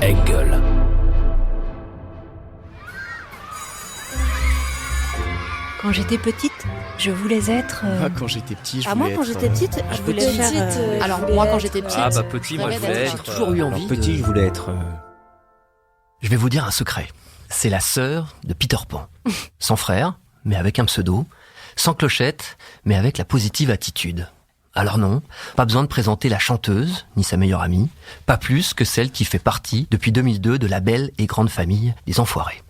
Engel. Quand j'étais petite, je voulais être... Quand j'étais petit, moi, quand j'étais petite, je voulais faire... Alors, moi, quand j'étais petite... Ah bah petit, moi je voulais J'ai être... toujours eu envie. Petit, je voulais être... Je vais vous dire un secret. C'est la sœur de Peter Pan. Sans frère, mais avec un pseudo. Sans clochette, mais avec la positive attitude. Alors non, pas besoin de présenter la chanteuse, ni sa meilleure amie. Pas plus que celle qui fait partie, depuis 2002, de la belle et grande famille des Enfoirés.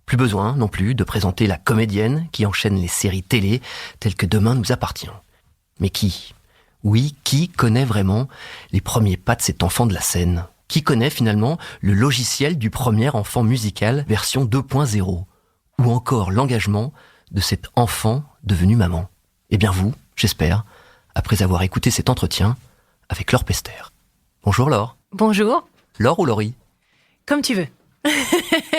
Plus besoin, non plus, de présenter la comédienne qui enchaîne les séries télé telles que Demain nous appartient. Mais qui ? Oui, qui connaît vraiment les premiers pas de cet enfant de la scène ? Qui connaît finalement le logiciel du premier enfant musical version 2.0 ? Ou encore l'engagement de cet enfant devenu maman ? Eh bien vous, j'espère, après avoir écouté cet entretien avec Laure Pester. Bonjour Laure. Bonjour. Laure ou Laurie ? Comme tu veux.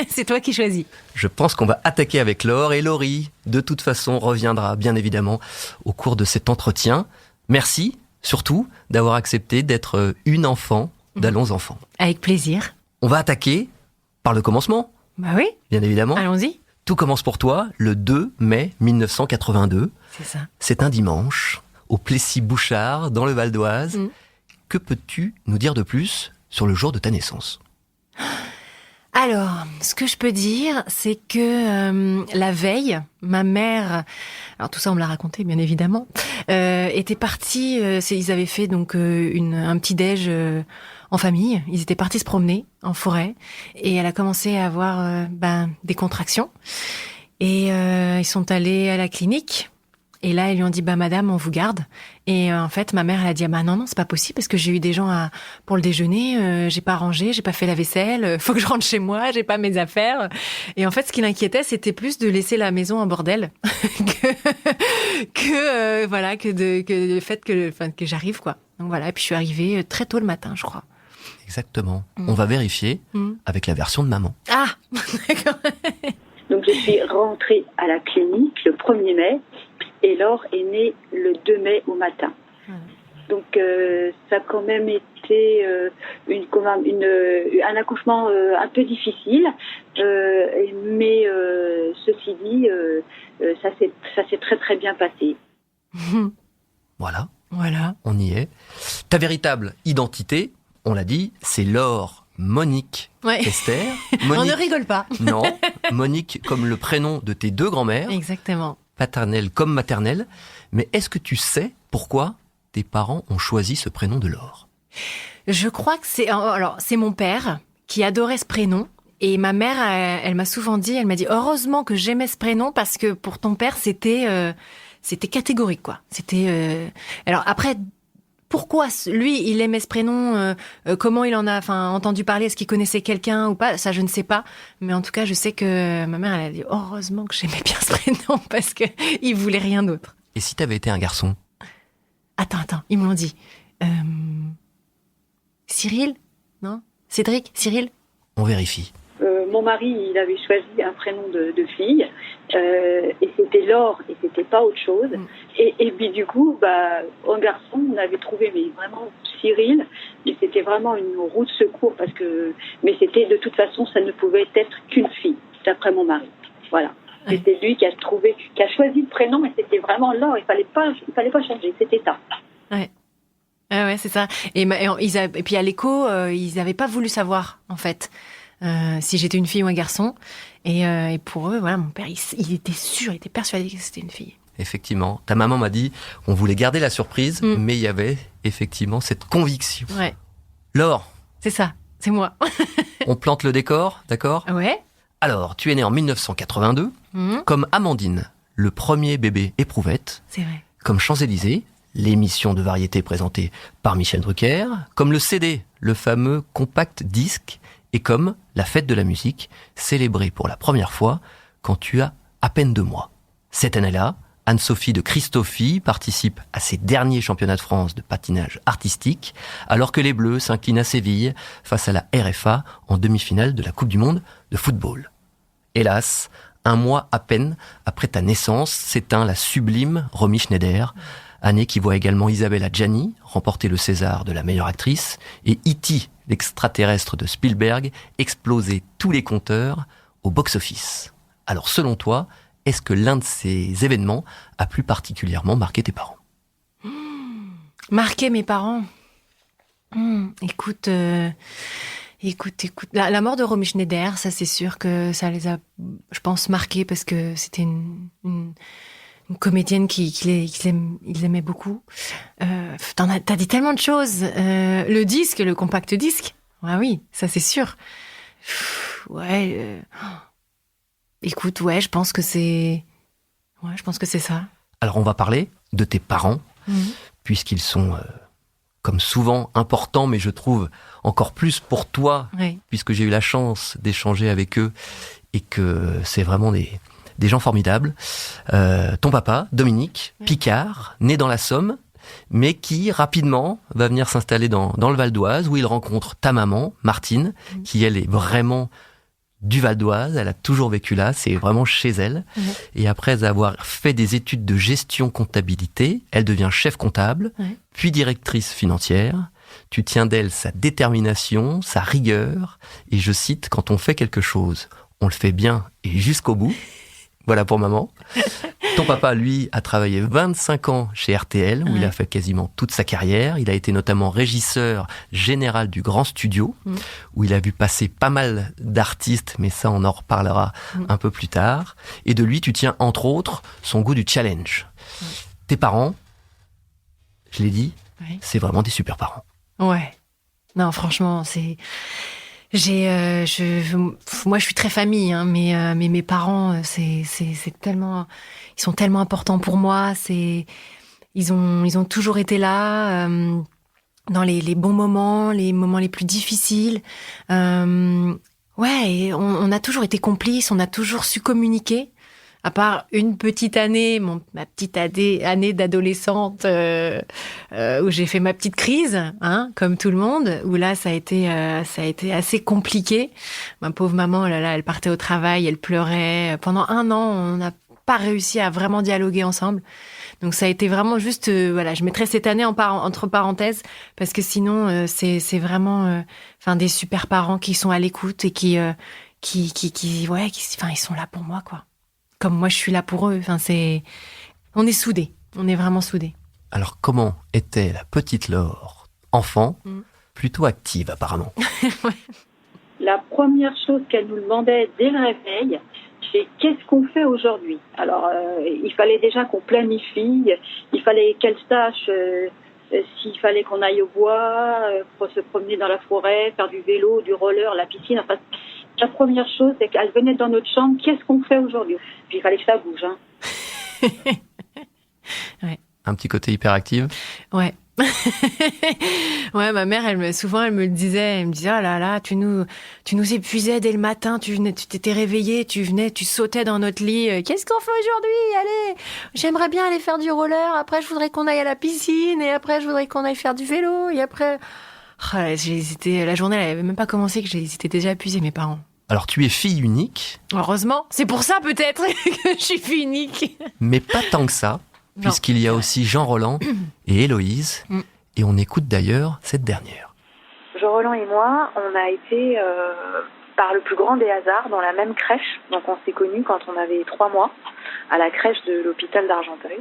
C'est toi qui choisis. Je pense qu'on va attaquer avec Laure et Laurie, de toute façon, reviendra bien évidemment au cours de cet entretien. Merci, surtout, d'avoir accepté d'être une enfant d'Allons Enfants. Avec plaisir. On va attaquer par le commencement, Bah oui, bien évidemment. allons-y. Tout commence pour toi le 2 mai 1982. C'est ça. C'est un dimanche, au Plessis-Bouchard, dans le Val d'Oise. Que peux-tu nous dire de plus sur le jour de ta naissance ? Alors, ce que je peux dire, c'est que la veille, ma mère, alors tout ça on me l'a raconté bien évidemment, était partie, ils avaient fait donc un petit déj en famille, ils étaient partis se promener en forêt et elle a commencé à avoir des contractions et ils sont allés à la clinique. Et là, ils lui ont dit, madame, on vous garde. Et en fait, ma mère, elle a dit, non, c'est pas possible parce que j'ai eu des gens pour le déjeuner, j'ai pas rangé, j'ai pas fait la vaisselle, faut que je rentre chez moi, j'ai pas mes affaires. Et en fait, ce qui l'inquiétait, c'était plus de laisser la maison en bordel que le fait que j'arrive, quoi. Donc voilà, et puis je suis arrivée très tôt le matin, je crois. Exactement. On va vérifier avec la version de maman. Ah, d'accord. Donc je suis rentrée à la clinique le 1er mai et Laure est née le 2 mai au matin. Donc ça a quand même été un accouchement un peu difficile, mais ceci dit, ça s'est très très bien passé. Voilà, On y est. Ta véritable identité, on l'a dit, c'est Laure Monique Pester. On ne rigole pas. Non, Monique comme le prénom de tes deux grands-mères. Exactement. Paternelle comme maternelle. Mais est-ce que tu sais pourquoi tes parents ont choisi ce prénom de Laure ? Je crois que c'est mon père qui adorait ce prénom. Et ma mère, elle m'a souvent dit, heureusement que j'aimais ce prénom parce que pour ton père, c'était catégorique, quoi. Alors après, pourquoi lui, il aimait ce prénom, comment il en a entendu parler, est-ce qu'il connaissait quelqu'un ou pas, ça je ne sais pas. Mais en tout cas, je sais que ma mère, elle a dit, heureusement que j'aimais bien ce prénom parce que il voulait rien d'autre. Et si t'avais été un garçon ? Attends, ils me l'ont dit. Cyril ? Non ? Cédric ? Cyril ? On vérifie. Mon mari, il avait choisi un prénom de fille, et c'était Laure, et c'était pas autre chose. Et puis du coup, un garçon, on avait trouvé vraiment Cyril, et c'était vraiment une roue de secours mais c'était de toute façon, ça ne pouvait être qu'une fille, d'après mon mari. Voilà. Ouais. C'était lui qui a choisi le prénom, mais c'était vraiment Laure. Il fallait pas changer, c'était ça. Ouais. Ah ouais, c'est ça. Et puis à l'écho, ils n'avaient pas voulu savoir, en fait, si j'étais une fille ou un garçon. Et pour eux, voilà, mon père, il était sûr, il était persuadé que c'était une fille. Effectivement. Ta maman m'a dit, on voulait garder la surprise, mais il y avait effectivement cette conviction. Ouais. Laure. C'est ça, c'est moi. On plante le décor, d'accord ? Ouais. Alors, tu es née en 1982, comme Amandine, le premier bébé éprouvette. C'est vrai. Comme Champs-Élysées, l'émission de variété présentée par Michel Drucker, comme le CD, le fameux compact disque, et comme la fête de la musique, célébrée pour la première fois quand tu as à peine 2 mois. Cette année-là, Anne-Sophie de Christoffy participe à ses derniers championnats de France de patinage artistique, alors que les Bleus s'inclinent à Séville face à la RFA en demi-finale de la Coupe du Monde de football. Hélas, 1 mois à peine après ta naissance, s'éteint la sublime Romy Schneider, Année qui voit également Isabelle Adjani remporter le César de la meilleure actrice et E.T., l'extraterrestre de Spielberg, exploser tous les compteurs au box-office. Alors selon toi, est-ce que l'un de ces événements a plus particulièrement marqué tes parents ? Marquer mes parents. Écoute. La mort de Romy Schneider, ça c'est sûr que ça les a, je pense, marqués parce que c'était une comédienne ils aimaient beaucoup. T'as dit tellement de choses. Le disque, le compact disque. Ah oui, ça c'est sûr. Écoute, je pense que c'est ça. Alors on va parler de tes parents, puisqu'ils sont, comme souvent, importants, mais je trouve encore plus pour toi, puisque j'ai eu la chance d'échanger avec eux et que c'est vraiment des gens formidables. Ton papa, Dominique Picard, né dans la Somme, mais qui rapidement va venir s'installer dans le Val d'Oise, où il rencontre ta maman, Martine, qui elle est vraiment du Val d'Oise, elle a toujours vécu là, c'est vraiment chez elle. Et après avoir fait des études de gestion comptabilité, elle devient chef comptable, puis directrice financière. Tu tiens d'elle sa détermination, sa rigueur, et je cite, quand on fait quelque chose, on le fait bien et jusqu'au bout. Voilà pour maman. Ton papa, lui, a travaillé 25 ans chez RTL, où il a fait quasiment toute sa carrière. Il a été notamment régisseur général du Grand Studio, où il a vu passer pas mal d'artistes, mais ça, on en reparlera un peu plus tard. Et de lui, tu tiens, entre autres, son goût du challenge. Tes parents, je l'ai dit, c'est vraiment des super parents. Ouais. Non, franchement, moi, je suis très famille, hein, mais mes parents, c'est tellement, ils sont tellement importants pour moi. Ils ont toujours été là dans les bons moments, les moments les plus difficiles. Et on a toujours été complices, on a toujours su communiquer. À part une petite année, ma petite année d'adolescente, où j'ai fait ma petite crise, hein, comme tout le monde, où là, ça a été assez compliqué. Ma pauvre maman, elle partait au travail, elle pleurait. Pendant 1 an, on n'a pas réussi à vraiment dialoguer ensemble. Donc ça a été vraiment juste, je mettrais cette année entre parenthèses, parce que sinon, c'est vraiment, des super parents qui sont à l'écoute et qui ils sont là pour moi, quoi. Comme moi, je suis là pour eux. On est soudés. On est vraiment soudés. Alors, comment était la petite Laure, enfant, plutôt active apparemment? La première chose qu'elle nous demandait dès le réveil, c'est qu'est-ce qu'on fait aujourd'hui? Alors, il fallait déjà qu'on planifie. Il fallait qu'elle sache s'il fallait qu'on aille au bois, pour se promener dans la forêt, faire du vélo, du roller, la piscine. Enfin, la première chose, c'est qu'elle venait dans notre chambre. Qu'est-ce qu'on fait aujourd'hui? Puis il fallait que ça bouge. Hein. Un petit côté hyperactive. Ouais. Ma mère, elle me le disait. Elle me disait, oh là là, tu nous épuisais dès le matin. Tu t'étais réveillée, tu venais, tu sautais dans notre lit. Qu'est-ce qu'on fait aujourd'hui? Allez, j'aimerais bien aller faire du roller. Après, je voudrais qu'on aille à la piscine. Et après, je voudrais qu'on aille faire du vélo. Et après, la journée, elle avait même pas commencé que j'étais déjà épuisée, mes parents. Alors, tu es fille unique. Heureusement. C'est pour ça, peut-être, que je suis fille unique. Mais pas tant que ça, puisqu'il y a aussi Jean Roland et Héloïse. Et on écoute d'ailleurs cette dernière. Jean Roland et moi, on a été, par le plus grand des hasards, dans la même crèche. Donc, on s'est connus quand on avait 3 mois, à la crèche de l'hôpital d'Argenteuil.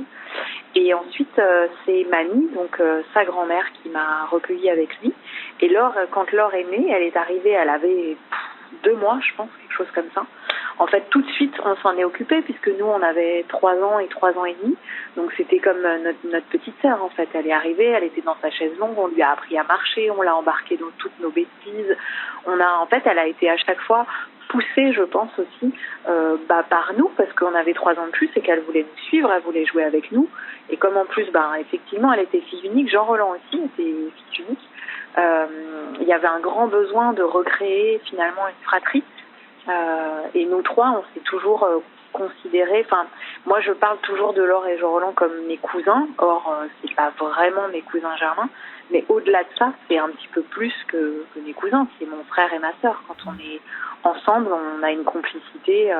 Et ensuite, c'est Mamie, donc sa grand-mère, qui m'a recueillie avec lui. Et Laure, quand Laure est née, elle est arrivée, elle avait 2 mois, je pense, quelque chose comme ça. En fait, tout de suite, on s'en est occupé, puisque nous, on avait 3 ans et 3 ans et demi. Donc, c'était comme notre petite sœur, en fait. Elle est arrivée, elle était dans sa chaise longue, on lui a appris à marcher, on l'a embarquée dans toutes nos bêtises. Elle a été à chaque fois poussée, je pense aussi, par nous, parce qu'on avait 3 ans de plus et qu'elle voulait nous suivre, elle voulait jouer avec nous. Et comme en plus, effectivement, elle était fille unique, Jean Roland aussi était fille unique, il y avait un grand besoin de recréer finalement une fratrie. Et nous 3, on s'est toujours considérés. Enfin, moi, je parle toujours de Laure et Jean Roland comme mes cousins. Or, c'est pas vraiment mes cousins germains. Mais au-delà de ça, c'est un petit peu plus que mes cousins. C'est mon frère et ma sœur. Quand on est ensemble, on a une complicité.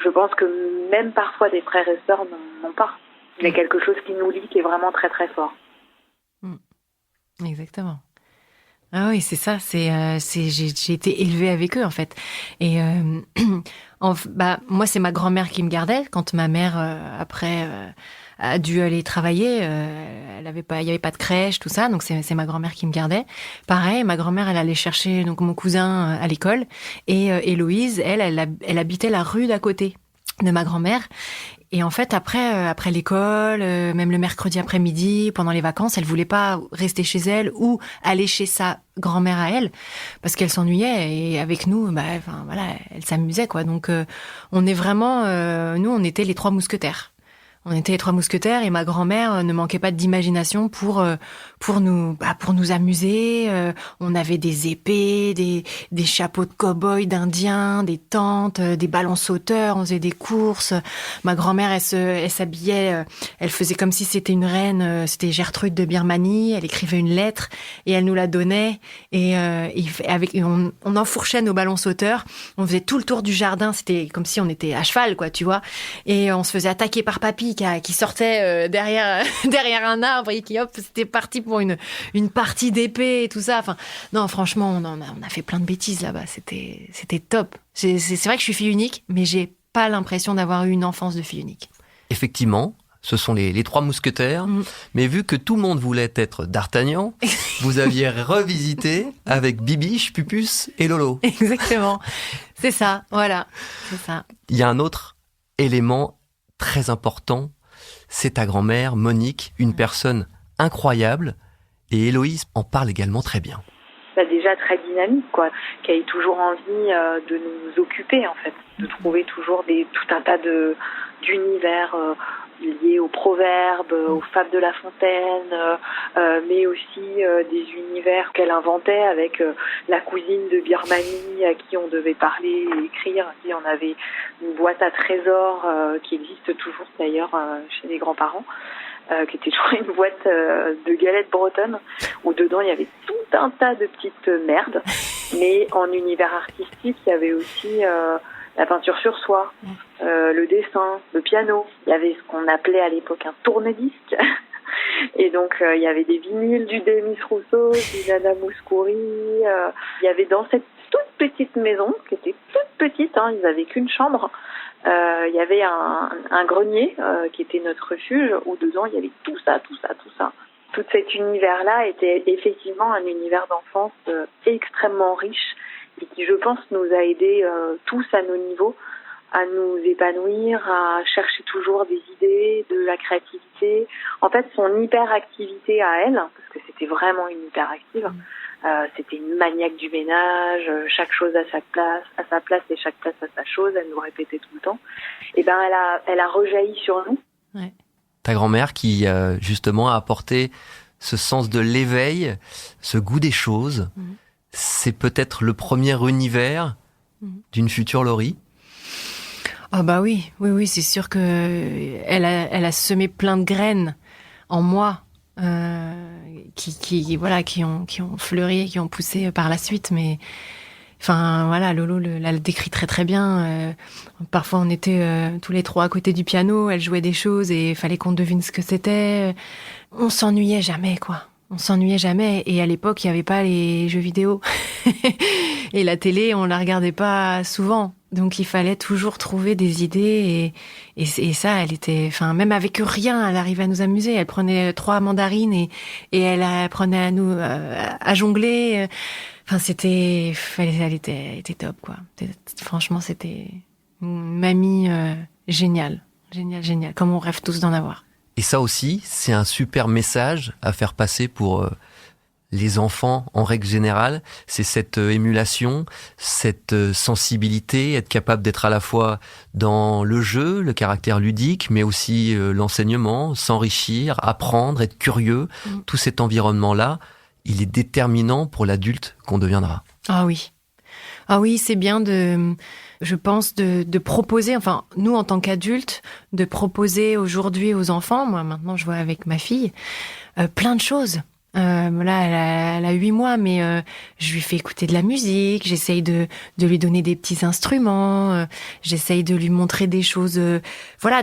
Je pense que même parfois des frères et sœurs n'ont pas. Il y a quelque chose qui nous lie, qui est vraiment très très fort. Exactement. Ah oui, c'est ça. J'ai été élevée avec eux en fait. Et moi, c'est ma grand-mère qui me gardait quand ma mère après a dû aller travailler. Il y avait pas de crèche, tout ça. Donc c'est ma grand-mère qui me gardait. Pareil, ma grand-mère, elle allait chercher donc mon cousin à l'école et Héloïse, elle habitait la rue d'à côté de ma grand-mère. Et en fait, après l'école, même le mercredi après-midi, pendant les vacances, elle voulait pas rester chez elle ou aller chez sa grand-mère à elle, parce qu'elle s'ennuyait. Et avec nous, elle s'amusait, quoi. Donc, on est vraiment, nous, on était les 3 mousquetaires. On était les 3 mousquetaires et ma grand-mère ne manquait pas d'imagination pour nous amuser. On avait des épées, des chapeaux de cow-boy d'indiens, des tentes, des ballons sauteurs. On faisait des courses. Ma grand-mère, elle s'habillait, elle faisait comme si c'était une reine. C'était Gertrude de Birmanie. Elle écrivait une lettre et elle nous la donnait. Et on enfourchait nos ballons sauteurs. On faisait tout le tour du jardin. C'était comme si on était à cheval, quoi, tu vois. Et on se faisait attaquer par papy qui sortait derrière un arbre et qui, hop, c'était parti pour une partie d'épée et tout ça. Enfin, non, franchement, on a fait plein de bêtises là-bas. C'était top. C'est vrai que je suis fille unique, mais j'ai pas l'impression d'avoir eu une enfance de fille unique. Effectivement, ce sont les 3 mousquetaires. Mais vu que tout le monde voulait être d'Artagnan, vous aviez revisité avec Bibiche, Pupus et Lolo. Exactement. C'est ça, voilà. C'est ça. Il y a un autre élément très important, c'est ta grand-mère, Monique, une personne incroyable, et Héloïse en parle également très bien. Déjà très dynamique, quoi, qui a toujours envie de nous occuper, en fait, de trouver toujours tout un tas d'univers liés aux proverbes, aux fables de La Fontaine, mais aussi des univers qu'elle inventait avec la cousine de Birmanie à qui on devait parler et écrire. Et on avait une boîte à trésors qui existe toujours d'ailleurs chez les grands-parents, qui était toujours une boîte de galettes bretonnes où dedans il y avait tout un tas de petites merdes, mais en univers artistique il y avait aussi la peinture sur soie, le dessin, le piano. Il y avait ce qu'on appelait à l'époque un tourne-disque. Et donc, il y avait des vinyles du Demis Rousseau, du Nana Mouskouri. Il y avait dans cette toute petite maison, qui était toute petite, ils n'avaient qu'une chambre, il y avait un grenier qui était notre refuge, où dedans, il y avait tout ça. Tout cet univers-là était effectivement un univers d'enfance extrêmement riche et qui, je pense, nous a aidés tous à nos niveaux à nous épanouir, à chercher toujours des idées, de la créativité. En fait, son hyperactivité à elle, parce que c'était vraiment une hyperactive, c'était une maniaque du ménage, chaque chose à sa place et chaque place à sa chose, elle nous répétait tout le temps. Et ben, elle a rejailli sur nous. Ouais. Ta grand-mère qui, justement, a apporté ce sens de l'éveil, ce goût des choses, c'est peut-être le premier univers d'une future Laurie. Ah bah oui, c'est sûr que elle a semé plein de graines en moi qui ont fleuri, qui ont poussé par la suite. Mais enfin voilà, Lolo l'a décrit très très bien. Parfois on était tous les 3 à côté du piano, elle jouait des choses et il fallait qu'on devine ce que c'était. On s'ennuyait jamais, quoi. On s'ennuyait jamais. Et à l'époque, il y avait pas les jeux vidéo et la télé, on la regardait pas souvent. Donc il fallait toujours trouver des idées et ça, elle était, enfin même avec rien, elle arrivait à nous amuser. Elle prenait 3 mandarines et elle apprenait à nous à jongler. Enfin elle était top, quoi. Franchement, c'était une mamie géniale, comme on rêve tous d'en avoir. Et ça aussi, c'est un super message à faire passer pour les enfants en règle générale. C'est cette émulation, cette sensibilité, être capable d'être à la fois dans le jeu, le caractère ludique, mais aussi l'enseignement, s'enrichir, apprendre, être curieux. Tout cet environnement-là, il est déterminant pour l'adulte qu'on deviendra. Ah oui, c'est bien je pense, de proposer, enfin, nous, en tant qu'adultes, de proposer aujourd'hui aux enfants, moi, maintenant, je vois avec ma fille, plein de choses. Là, elle a 8 mois, mais je lui fais écouter de la musique, j'essaye de lui donner des petits instruments, j'essaye de lui montrer des choses, voilà,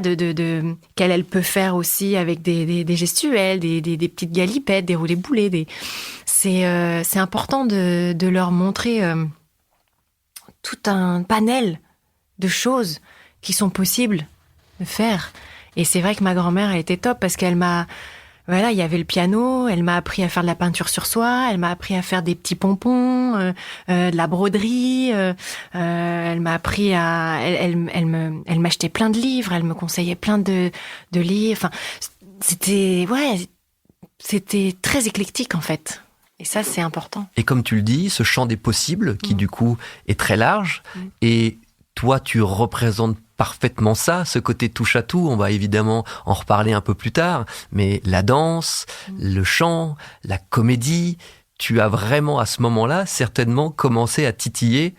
qu'elle peut faire aussi avec des gestuels, des petites galipettes, des roulés-boulés. C'est important de leur montrer tout un panel de choses qui sont possibles de faire. Et c'est vrai que ma grand-mère a été top parce qu'elle m'a... Voilà, il y avait le piano, elle m'a appris à faire de la peinture sur soie, elle m'a appris à faire des petits pompons, de la broderie, elle m'a appris à... Elle m'achetait plein de livres, elle me conseillait plein de livres. Enfin, c'était très éclectique en fait. Et ça, c'est important. Et comme tu le dis, ce champ des possibles, qui du coup est très large, et toi, tu représentes parfaitement ça, ce côté touche-à-tout. On va évidemment en reparler un peu plus tard, mais la danse, le chant, la comédie, tu as vraiment à ce moment-là certainement commencé à titiller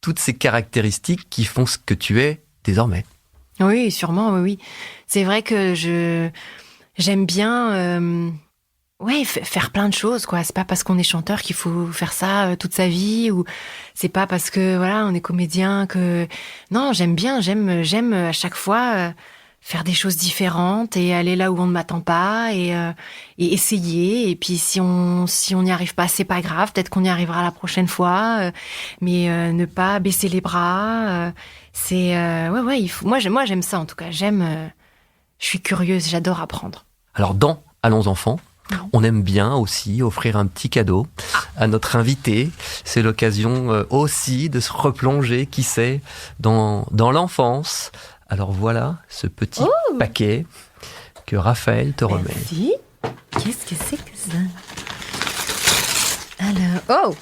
toutes ces caractéristiques qui font ce que tu es désormais. Oui, sûrement, oui. C'est vrai que j'aime bien... faire plein de choses, quoi. C'est pas parce qu'on est chanteur qu'il faut faire ça toute sa vie, ou c'est pas parce que voilà on est comédien que non. J'aime à chaque fois faire des choses différentes et aller là où on ne m'attend pas et essayer. Et puis si on n'y arrive pas, c'est pas grave. Peut-être qu'on y arrivera la prochaine fois, mais ne pas baisser les bras. Il faut. Moi j'aime ça en tout cas. Je suis curieuse, j'adore apprendre. Alors dans Allons enfants, on aime bien aussi offrir un petit cadeau à notre invité. C'est l'occasion aussi de se replonger, qui sait, dans l'enfance. Alors voilà ce petit paquet que Raphaël te remet. Merci. Qu'est-ce que c'est que ça? Alors,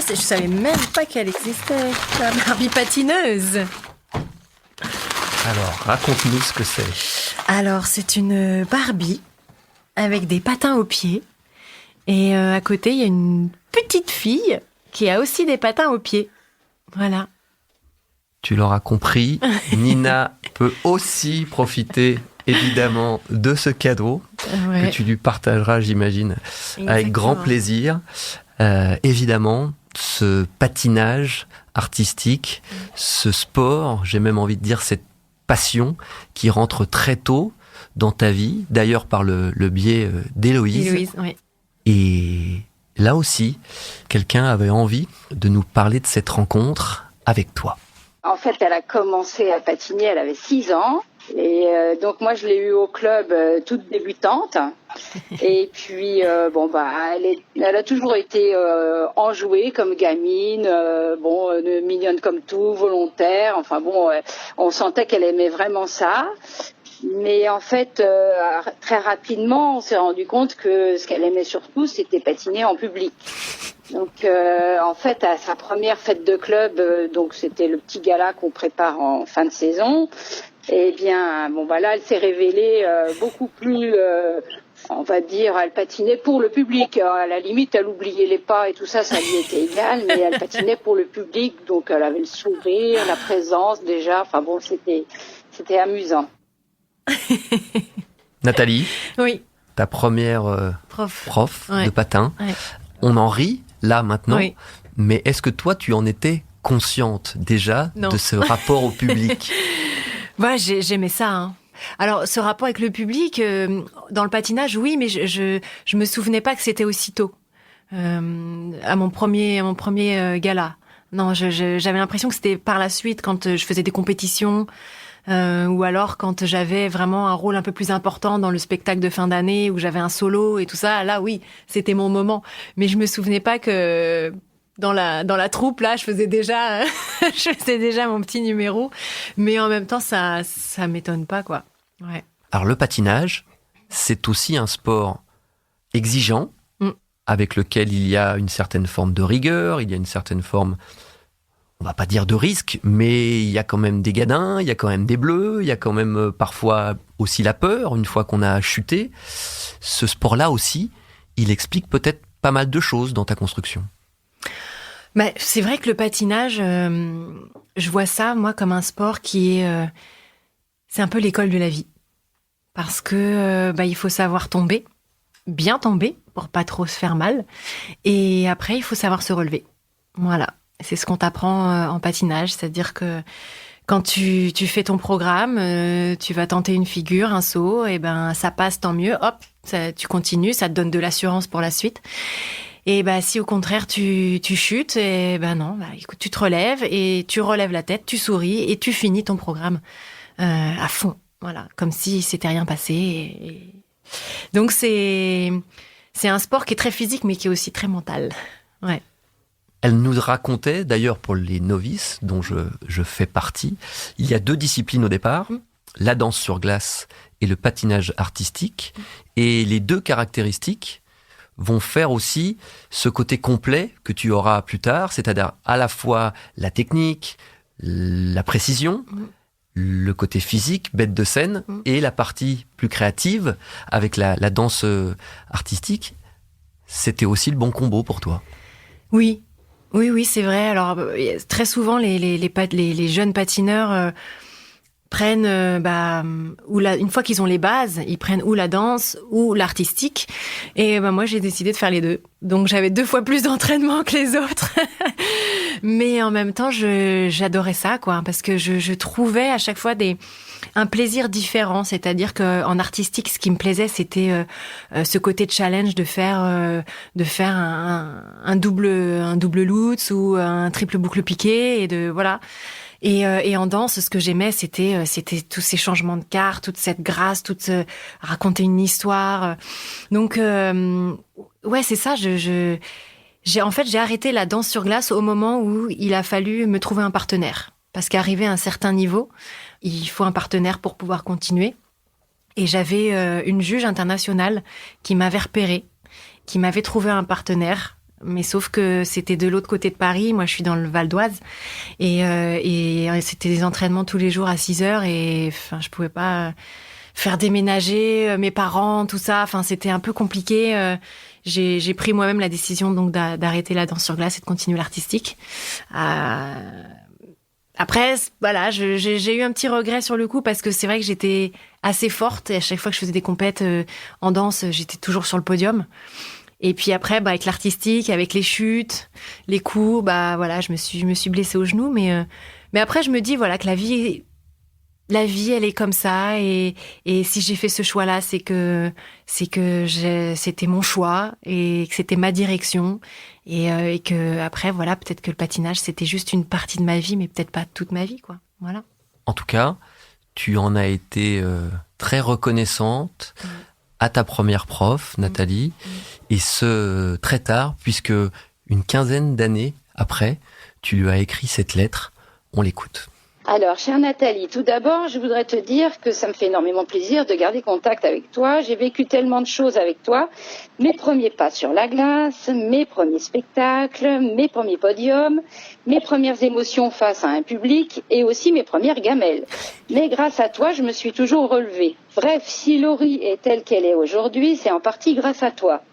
je savais même pas qu'elle existait, la Barbie patineuse. Alors, raconte-nous ce que c'est. Alors, c'est une Barbie avec des patins aux pieds. Et à côté, il y a une petite fille qui a aussi des patins aux pieds. Voilà. Tu l'auras compris, Nina peut aussi profiter évidemment de ce cadeau que tu lui partageras, j'imagine, avec grand plaisir. Évidemment, ce patinage artistique, ce sport, j'ai même envie de dire cette passion qui rentre très tôt dans ta vie, d'ailleurs par le biais d'Héloïse. Oui. Et là aussi, quelqu'un avait envie de nous parler de cette rencontre avec toi. En fait, elle a commencé à patiner, elle avait 6 ans. Et donc moi, je l'ai eue au club toute débutante. Et puis, elle a toujours été enjouée comme gamine, mignonne comme tout, volontaire. Enfin bon, on sentait qu'elle aimait vraiment ça. Mais en fait, très rapidement, on s'est rendu compte que ce qu'elle aimait surtout, c'était patiner en public. Donc, en fait, à sa première fête de club, donc c'était le petit gala qu'on prépare en fin de saison. Eh bien, là, elle s'est révélée beaucoup plus, on va dire, elle patinait pour le public. À la limite, elle oubliait les pas et tout ça, ça lui était égal, mais elle patinait pour le public, donc elle avait le sourire, la présence déjà. Enfin bon, c'était amusant. Nathalie, oui. Ta première prof de patin. Ouais. On en rit là maintenant, oui. Mais est-ce que toi, tu en étais consciente déjà de ce rapport au public? J'aimais ça. Hein. Alors, ce rapport avec le public, dans le patinage, oui, mais je me souvenais pas que c'était aussitôt. À mon premier gala. Non, j'avais l'impression que c'était par la suite, quand je faisais des compétitions, ou alors quand j'avais vraiment un rôle un peu plus important dans le spectacle de fin d'année, où j'avais un solo et tout ça. Là, oui, c'était mon moment. Mais je me souvenais pas que dans la troupe, là, je faisais déjà mon petit numéro. Mais en même temps, ça m'étonne pas, quoi. Ouais. Alors, le patinage, c'est aussi un sport exigeant, avec lequel il y a une certaine forme de rigueur, il y a une certaine forme, on va pas dire de risque, mais il y a quand même des gadins, il y a quand même des bleus, il y a quand même parfois aussi la peur, une fois qu'on a chuté. Ce sport-là aussi, il explique peut-être pas mal de choses dans ta construction. C'est vrai que le patinage, je vois ça, moi, comme un sport qui est... c'est un peu l'école de la vie. parce que il faut savoir tomber, bien tomber pour pas trop se faire mal, et après il faut savoir se relever. Voilà, c'est ce qu'on t'apprend en patinage, c'est-à-dire que quand tu fais ton programme, tu vas tenter une figure, un saut, et ça passe, tant mieux. Hop, tu continues, ça te donne de l'assurance pour la suite. Et si au contraire tu chutes, et non, écoute, tu te relèves et tu relèves la tête, tu souris et tu finis ton programme à fond. Voilà, comme si c'était rien passé. Donc c'est un sport qui est très physique, mais qui est aussi très mental. Ouais. Elle nous racontait, d'ailleurs pour les novices, dont je fais partie, il y a 2 disciplines au départ, la danse sur glace et le patinage artistique. Et les 2 caractéristiques vont faire aussi ce côté complet que tu auras plus tard, c'est-à-dire à la fois la technique, la précision, le côté physique, bête de scène, et la partie plus créative avec la danse artistique. C'était aussi le bon combo pour toi. Oui, c'est vrai. Alors très souvent les jeunes patineurs prennent une fois qu'ils ont les bases, ils prennent ou la danse ou l'artistique. Et moi j'ai décidé de faire les 2. Donc j'avais 2 fois plus d'entraînement que les autres. Mais en même temps, j'adorais ça, quoi, parce que je trouvais à chaque fois un plaisir différent. C'est-à-dire qu'en artistique, ce qui me plaisait, c'était ce côté challenge de faire un double lutz ou un triple boucle piqué et de voilà. Et en danse, ce que j'aimais, c'était tous ces changements de cartes, toute cette grâce, raconter une histoire. Donc ouais, c'est ça. J'ai arrêté la danse sur glace au moment où il a fallu me trouver un partenaire. Parce qu'arrivé à un certain niveau, il faut un partenaire pour pouvoir continuer. Et j'avais une juge internationale qui m'avait repérée, qui m'avait trouvé un partenaire. Mais sauf que c'était de l'autre côté de Paris. Moi, je suis dans le Val d'Oise. Et c'était des entraînements tous les jours à 6h. Et je pouvais pas faire déménager mes parents, tout ça. C'était un peu compliqué. J'ai pris moi-même la décision donc d'arrêter la danse sur glace et de continuer l'artistique. Après, voilà, j'ai eu un petit regret sur le coup parce que c'est vrai que j'étais assez forte et à chaque fois que je faisais des compètes en danse, j'étais toujours sur le podium. Et puis après, avec l'artistique, avec les chutes, les coups, voilà, je me suis blessée au genou. Mais après, je me dis voilà que la vie, elle est comme ça. Et si j'ai fait ce choix-là, c'est que c'était mon choix et que c'était ma direction. Et que après, voilà, peut-être que le patinage, c'était juste une partie de ma vie, mais peut-être pas toute ma vie, quoi. Voilà. En tout cas, tu en as été très reconnaissante à ta première prof, Nathalie, et ce très tard, puisque une quinzaine d'années après, tu lui as écrit cette lettre. On l'écoute. Alors, chère Nathalie, tout d'abord, je voudrais te dire que ça me fait énormément plaisir de garder contact avec toi. J'ai vécu tellement de choses avec toi. Mes premiers pas sur la glace, mes premiers spectacles, mes premiers podiums, mes premières émotions face à un public et aussi mes premières gamelles. Mais grâce à toi, je me suis toujours relevée. Bref, si Laurie est telle qu'elle est aujourd'hui, c'est en partie grâce à toi.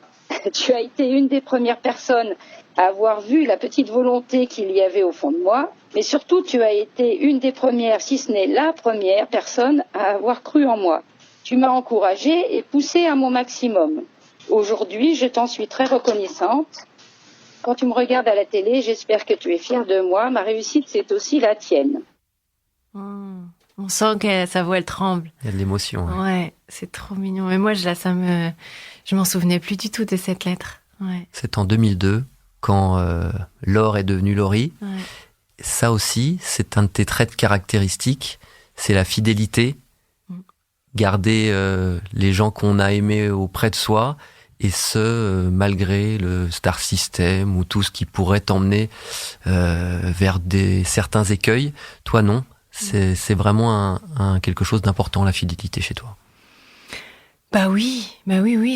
Tu as été une des premières personnes à avoir vu la petite volonté qu'il y avait au fond de moi, mais surtout tu as été une des premières, si ce n'est la première personne à avoir cru en moi. Tu m'as encouragée et poussée à mon maximum. Aujourd'hui, je t'en suis très reconnaissante. Quand tu me regardes à la télé, j'espère que tu es fière de moi. Ma réussite, c'est aussi la tienne. On sent que sa voix, elle tremble. Il y a de l'émotion. Hein. Ouais, c'est trop mignon. Mais moi, je m'en souvenais plus du tout de cette lettre. Ouais. C'est en 2002, quand Laure est devenue Laurie. Ouais. Ça aussi, c'est un de tes traits caractéristiques, c'est la fidélité. Garder les gens qu'on a aimés auprès de soi, et ce, malgré le star system ou tout ce qui pourrait t'emmener vers certains écueils. Toi, non. C'est vraiment quelque chose d'important, la fidélité chez toi. Oui,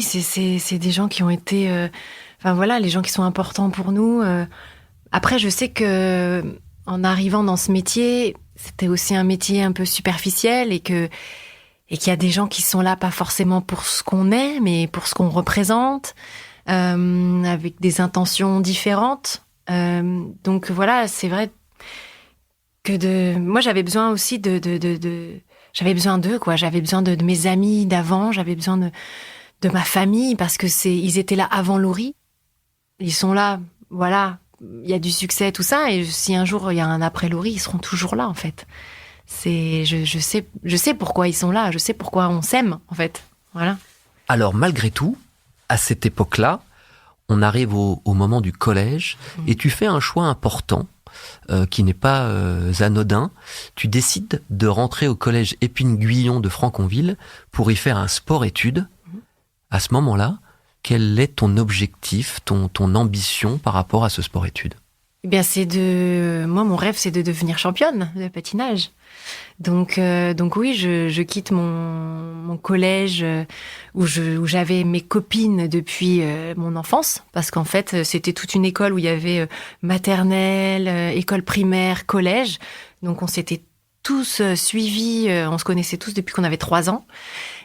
c'est des gens qui ont été, les gens qui sont importants pour nous. Après, je sais que en arrivant dans ce métier, c'était aussi un métier un peu superficiel et qu'il y a des gens qui sont là pas forcément pour ce qu'on est, mais pour ce qu'on représente, avec des intentions différentes. Donc voilà, c'est vrai que moi j'avais besoin aussi de j'avais besoin d'eux, quoi. J'avais besoin de mes amis d'avant, j'avais besoin de ma famille, parce que ils étaient là avant Laurie. Ils sont là, voilà, il y a du succès, tout ça, et si un jour il y a un après Laurie, ils seront toujours là, en fait. Je sais pourquoi ils sont là, je sais pourquoi on s'aime, en fait. Voilà. Alors, malgré tout, à cette époque-là, on arrive au moment du collège, et tu fais un choix important, qui n'est pas anodin. Tu décides de rentrer au collège Épine-Guyon de Franconville pour y faire un sport-études. À ce moment-là, quel est ton objectif, ton ambition par rapport à ce sport-études ? Eh bien, moi, mon rêve, c'est de devenir championne de patinage. Donc oui, je quitte mon collège où j'avais mes copines depuis mon enfance, parce qu'en fait, c'était toute une école où il y avait maternelle, école primaire, collège. Donc on s'était tous suivis, on se connaissait tous depuis qu'on avait 3 ans.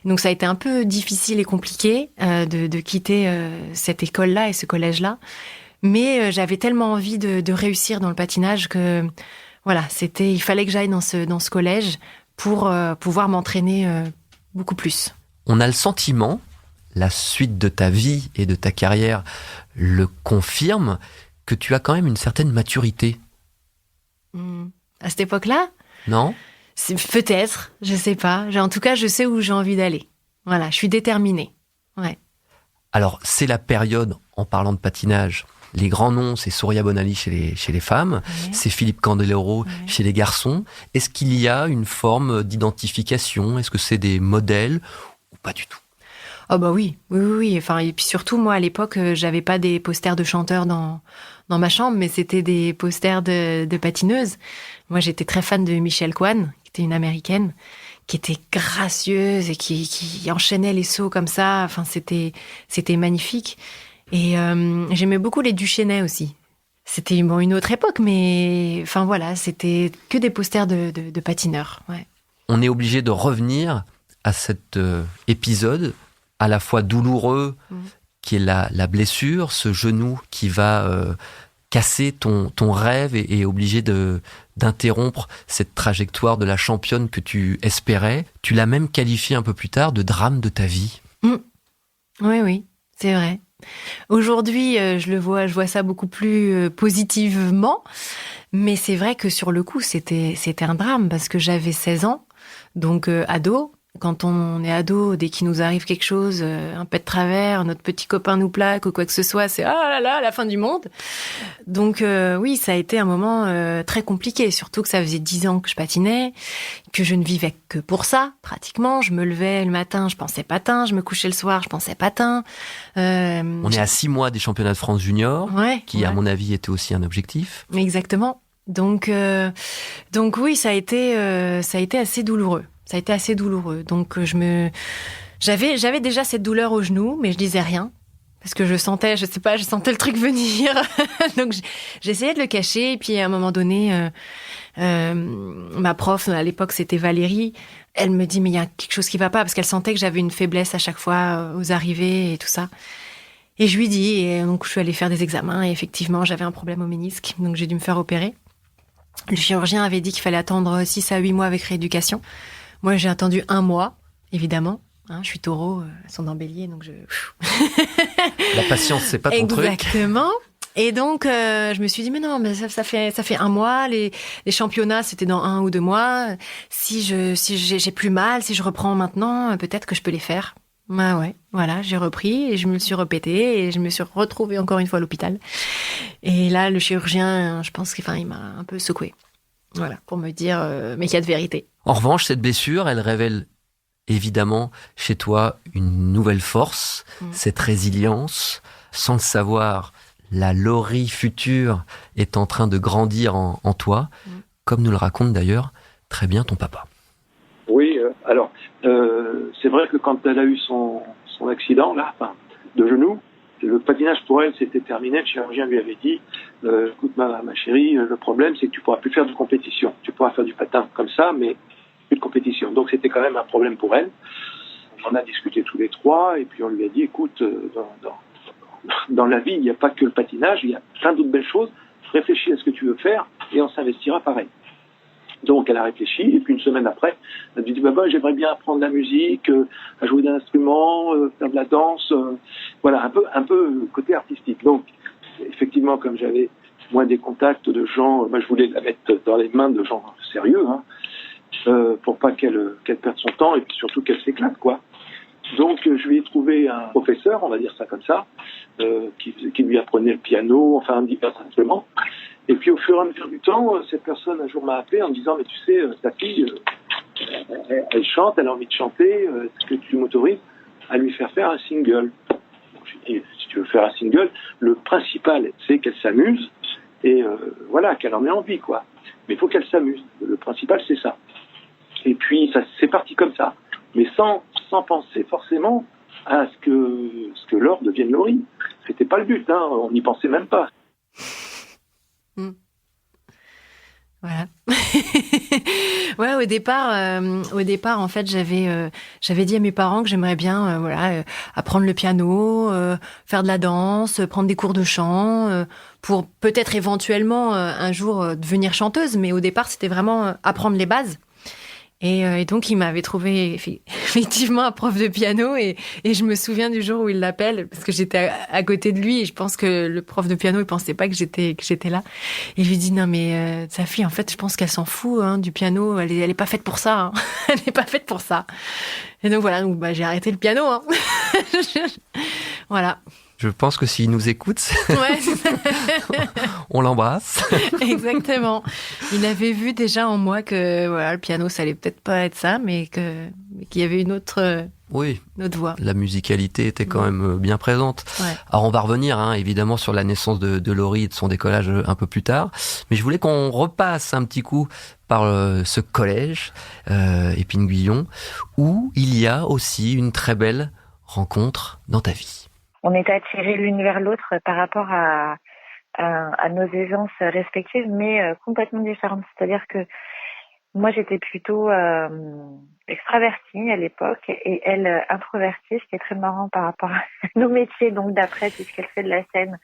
Donc ça a été un peu difficile et compliqué de quitter cette école-là et ce collège-là. Mais j'avais tellement envie de réussir dans le patinage que voilà, il fallait que j'aille dans ce collège pour pouvoir m'entraîner beaucoup plus. On a le sentiment, la suite de ta vie et de ta carrière le confirme, que tu as quand même une certaine maturité. À cette époque-là ? Non ? Peut-être, je sais pas. En tout cas, je sais où j'ai envie d'aller. Voilà, je suis déterminée. Ouais. Alors, c'est la période, en parlant de patinage, les grands noms, c'est Souria Bonali chez les femmes, c'est Philippe Candeloro chez les garçons. Est-ce qu'il y a une forme d'identification ? Est-ce que c'est des modèles ou pas du tout ? Oh bah oui. Enfin, et puis surtout, moi, à l'époque, j'avais pas des posters de chanteurs dans ma chambre, mais c'était des posters de patineuses. Moi, j'étais très fan de Michelle Kwan, qui était une Américaine, qui était gracieuse et qui enchaînait les sauts comme ça. Enfin, c'était magnifique. Et j'aimais beaucoup les Duchesnay aussi. C'était une autre époque, mais enfin voilà, c'était que des posters de patineurs. Ouais. On est obligé de revenir à cet épisode à la fois douloureux, qui est la blessure, ce genou qui va casser ton rêve et obligé d'interrompre cette trajectoire de la championne que tu espérais. Tu l'as même qualifié un peu plus tard de drame de ta vie. Oui, c'est vrai. Aujourd'hui, je vois ça beaucoup plus positivement, mais c'est vrai que sur le coup, c'était un drame parce que j'avais 16 ans, donc ado. Quand on est ado, dès qu'il nous arrive quelque chose, un pet de travers, notre petit copain nous plaque ou quoi que ce soit, c'est ah là là, la fin du monde. Donc oui, ça a été un moment très compliqué, surtout que ça faisait 10 ans que je patinais, que je ne vivais que pour ça, pratiquement. Je me levais le matin, je pensais patin, je me couchais le soir, je pensais patin. On est à 6 mois des championnats de France junior, qui à mon avis était aussi un objectif. Exactement. Donc oui, ça a été assez douloureux. Ça a été assez douloureux. Donc j'avais déjà cette douleur au genou, mais je disais rien parce que je sentais le truc venir. Donc j'essayais de le cacher. Et puis à un moment donné, ma prof à l'époque c'était Valérie. Elle me dit mais il y a quelque chose qui va pas parce qu'elle sentait que j'avais une faiblesse à chaque fois aux arrivées et tout ça. Et je lui dis et donc je suis allée faire des examens et effectivement j'avais un problème au ménisque, donc j'ai dû me faire opérer. Le chirurgien avait dit qu'il fallait attendre 6 à 8 mois avec rééducation. Moi, j'ai attendu 1 mois, évidemment. Je suis taureau, ascendant bélier, donc La patience, c'est pas ton truc. Exactement. Et donc, je me suis dit, mais non, mais ça fait 1 mois. Les championnats, c'était dans 1 ou 2 mois. Si j'ai plus mal, si je reprends maintenant, peut-être que je peux les faire. Bah ouais, voilà, j'ai repris et je me suis répétée et je me suis retrouvée encore une fois à l'hôpital. Et là, le chirurgien, je pense qu'il m'a un peu secouée. Voilà, pour me dire, mais qu'il y a de vérité. En revanche, cette blessure, elle révèle évidemment chez toi une nouvelle force, cette résilience. Sans le savoir, la Laurie future est en train de grandir en toi, comme nous le raconte d'ailleurs très bien ton papa. Oui, alors, c'est vrai que quand elle a eu son accident, là, de genou, le patinage pour elle, c'était terminé. Le chirurgien lui avait dit, écoute ma chérie, le problème c'est que tu pourras plus faire de compétition. Tu pourras faire du patin comme ça, mais plus de compétition. Donc c'était quand même un problème pour elle. On a discuté tous les 3 et puis on lui a dit, écoute, dans la vie, il n'y a pas que le patinage, il y a plein d'autres belles choses. Réfléchis à ce que tu veux faire et on s'investira pareil. Donc elle a réfléchi, et puis une semaine après, elle me dit j'aimerais bien apprendre la musique, à jouer d'un instrument, faire de la danse, voilà, un peu côté artistique. Donc effectivement, comme j'avais moins des contacts de gens, moi je voulais la mettre dans les mains de gens sérieux, pour pas qu'elle perde son temps et puis surtout qu'elle s'éclate, quoi. Donc je lui ai trouvé un professeur, on va dire ça comme ça, qui lui apprenait le piano, enfin divers instruments. Et puis au fur et à mesure du temps, cette personne un jour m'a appelé en me disant mais tu sais, ta fille, elle chante, elle a envie de chanter, est-ce que tu m'autorises à lui faire un single? J'ai dit si tu veux faire un single, le principal c'est qu'elle s'amuse et voilà, qu'elle en ait envie, quoi. Mais il faut qu'elle s'amuse. Le principal c'est ça. Et puis ça c'est parti comme ça, mais sans penser forcément à ce que Laure devienne Laurie. C'était pas le but, on n'y pensait même pas. Voilà. Ouais, au départ, en fait, j'avais dit à mes parents que j'aimerais bien, apprendre le piano, faire de la danse, prendre des cours de chant, pour peut-être éventuellement un jour devenir chanteuse. Mais au départ, c'était vraiment apprendre les bases. Et donc, il m'avait trouvé effectivement un prof de piano et je me souviens du jour où il l'appelle parce que j'étais à côté de lui et je pense que le prof de piano, il pensait pas que j'étais là. Et je lui dis non mais sa fille, en fait, je pense qu'elle s'en fout du piano. Elle est pas faite pour ça. Elle est pas faite pour ça. Et donc voilà, j'ai arrêté le piano. Voilà. Je pense que s'il nous écoute, on l'embrasse. Exactement. Il avait vu déjà en moi que le piano, ça allait peut-être pas être ça, mais qu'il y avait une autre voix. La musicalité était quand même bien présente. Ouais. Alors on va revenir évidemment sur la naissance de Laurie et de son décollage un peu plus tard, mais je voulais qu'on repasse un petit coup par ce collège, Épine-Guyon, où il y a aussi une très belle rencontre dans ta vie. On était attirés l'une vers l'autre par rapport à nos aisances respectives, mais complètement différentes. C'est-à-dire que moi, j'étais plutôt extravertie à l'époque et elle introvertie, ce qui est très marrant par rapport à nos métiers donc d'après, puisqu'elle fait de la scène.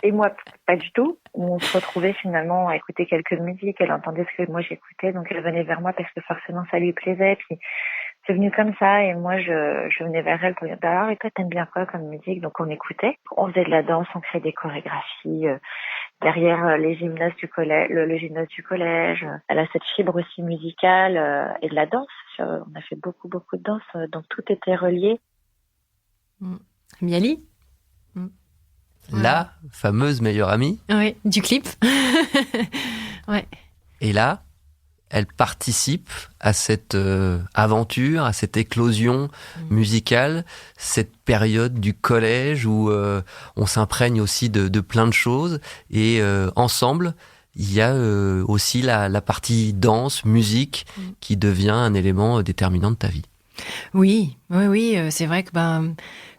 Et moi, pas du tout. On se retrouvait finalement à écouter quelques musiques. Elle entendait ce que moi j'écoutais, donc elle venait vers moi parce que forcément ça lui plaisait. Puis c'est venu comme ça et moi je venais vers elle pour dire alors et toi t'aimes bien quoi comme musique? Donc on écoutait, on faisait de la danse, on créait des chorégraphies derrière les gymnases du collège, le gymnase du collège. Elle a cette fibre aussi musicale et de la danse. On a fait beaucoup de danse, donc tout était relié. Miali, la fameuse meilleure amie. Oui, du clip. Ouais. Et là, elle participe à cette aventure, à cette éclosion musicale, cette période du collège où on s'imprègne aussi de plein de choses. Et ensemble, il y a aussi la partie danse, musique, qui devient un élément déterminant de ta vie. Oui, c'est vrai que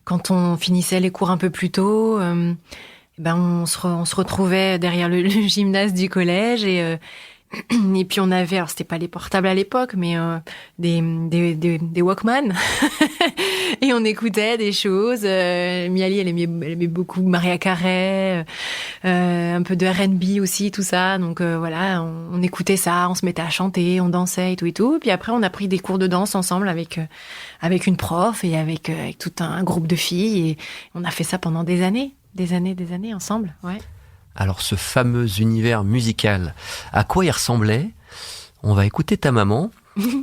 quand on finissait les cours un peu plus tôt, on se retrouvait derrière le gymnase du collège et puis on avait, alors c'était pas les portables à l'époque, mais des Walkman et on écoutait des choses. Miali, elle aimait beaucoup Mariah Carey, un peu de R&B aussi, tout ça. Donc voilà, on écoutait ça, on se mettait à chanter, on dansait et tout. Puis après, on a pris des cours de danse ensemble avec une prof et avec tout un groupe de filles et on a fait ça pendant des années ensemble. Ouais. Alors ce fameux univers musical, à quoi il ressemblait? On va écouter ta maman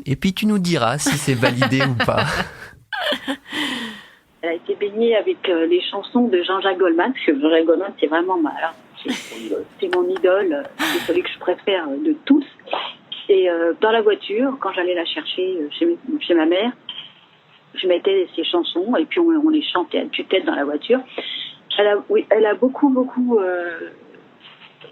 et puis tu nous diras si c'est validé ou pas. Elle a été baignée avec les chansons de Jean-Jacques Goldman, parce que Jean-Jacques Goldman c'est vraiment c'est mon idole, c'est celui que je préfère de tous. Et dans la voiture, quand j'allais la chercher chez ma mère, je mettais ses chansons et puis on les chantait à tue-tête dans la voiture. Elle a beaucoup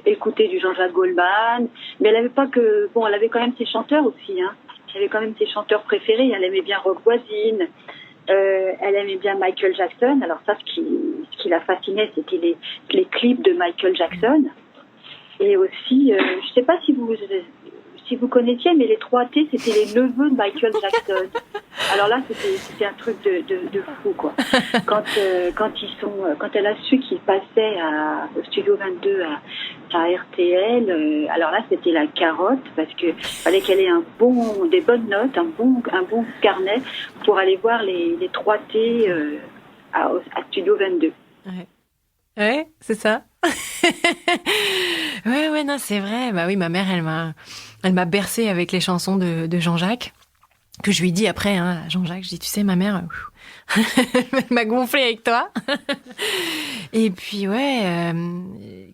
écouté du Jean-Jacques Goldman, mais elle avait pas que elle avait quand même ses chanteurs aussi. Elle avait quand même ses chanteurs préférés. Elle aimait bien Roch Voisine. Elle aimait bien Michael Jackson. Alors ça, ce qui la fascinait, c'était les clips de Michael Jackson. Et aussi, je sais pas si vous connaissiez, mais les 3T, c'était les neveux de Michael Jackson. Alors là, c'était un truc de fou, quoi. Quand elle a su qu'il passait au Studio 22 à RTL. Alors là, c'était la carotte parce que fallait qu'elle ait des bonnes notes, un bon carnet pour aller voir les 3T à Studio 22. Ouais, c'est ça. Ouais, non, c'est vrai. Bah oui, ma mère, elle m'a bercée avec les chansons de Jean-Jacques. Que je lui dis après, à Jean-Jacques, je dis, tu sais, ma mère, elle m'a gonflé avec toi. Et puis,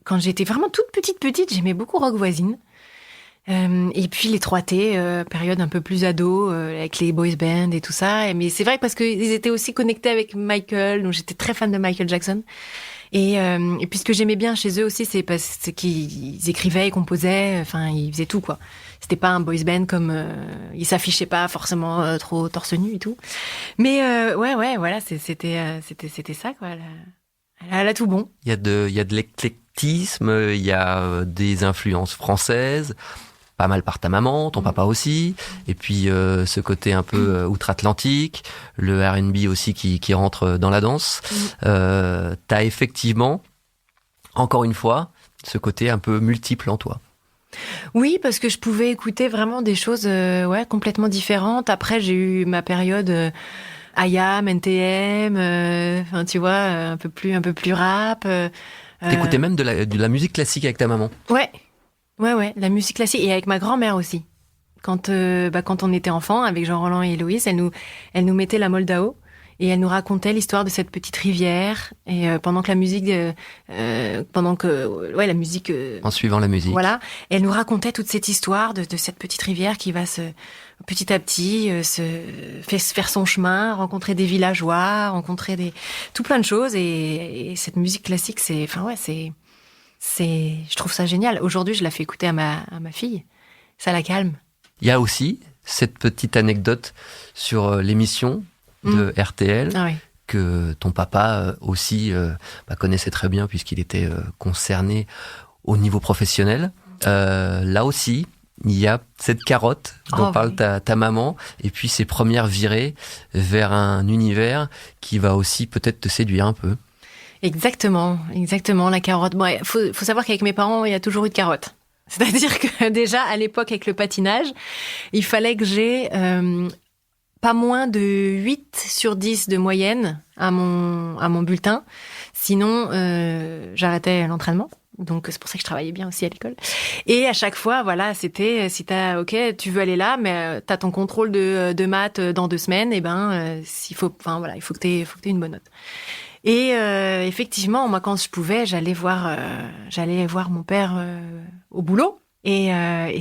quand j'étais vraiment toute petite, j'aimais beaucoup Rock Voisine. Et puis les 3T, période un peu plus ado, avec les boys band et tout ça. Mais c'est vrai parce qu'ils étaient aussi connectés avec Michael, donc j'étais très fan de Michael Jackson. Et puis ce que j'aimais bien chez eux aussi, c'est parce qu'ils écrivaient, ils composaient, enfin ils faisaient tout quoi. C'était pas un boys band comme ils s'affichaient pas forcément trop torse nu et tout. Mais voilà, c'était ça quoi. Elle a tout bon. Il y a de l'éclectisme, il y a des influences françaises. Pas mal par ta maman, ton papa aussi, et puis ce côté un peu outre-Atlantique, le R&B aussi qui rentre dans la danse. T'as effectivement, encore une fois, ce côté un peu multiple en toi. Oui, parce que je pouvais écouter vraiment des choses complètement différentes. Après, j'ai eu ma période IAM, NTM, enfin tu vois, un peu plus rap. T'écoutais même de la musique classique avec ta maman. Ouais, la musique classique et avec ma grand-mère aussi. Quand on était enfant, avec Jean-Roland et Héloïse, elle nous mettait la Moldao et elle nous racontait l'histoire de cette petite rivière. Et pendant que la musique, la musique. En suivant la musique. Voilà, et elle nous racontait toute cette histoire de cette petite rivière qui va petit à petit faire son chemin, rencontrer des villageois, rencontrer tout plein de choses. Et cette musique classique, je trouve ça génial. Aujourd'hui, je la fais écouter à ma fille. Ça la calme. Il y a aussi cette petite anecdote sur l'émission de RTL que ton papa aussi connaissait très bien puisqu'il était concerné au niveau professionnel. Là aussi, il y a cette carotte dont parle ta maman et puis ses premières virées vers un univers qui va aussi peut-être te séduire un peu. Exactement, la carotte. Bon, faut savoir qu'avec mes parents, il y a toujours eu de carotte. C'est-à-dire que déjà, à l'époque, avec le patinage, il fallait que j'ai pas moins de 8 sur 10 de moyenne à mon bulletin. Sinon, j'arrêtais l'entraînement. Donc, c'est pour ça que je travaillais bien aussi à l'école. Et à chaque fois, voilà, c'était, si tu veux aller là, mais t'as ton contrôle de maths dans 2 semaines, il faut que t'aies une bonne note. Et effectivement, moi, quand je pouvais, j'allais voir mon père au boulot. Et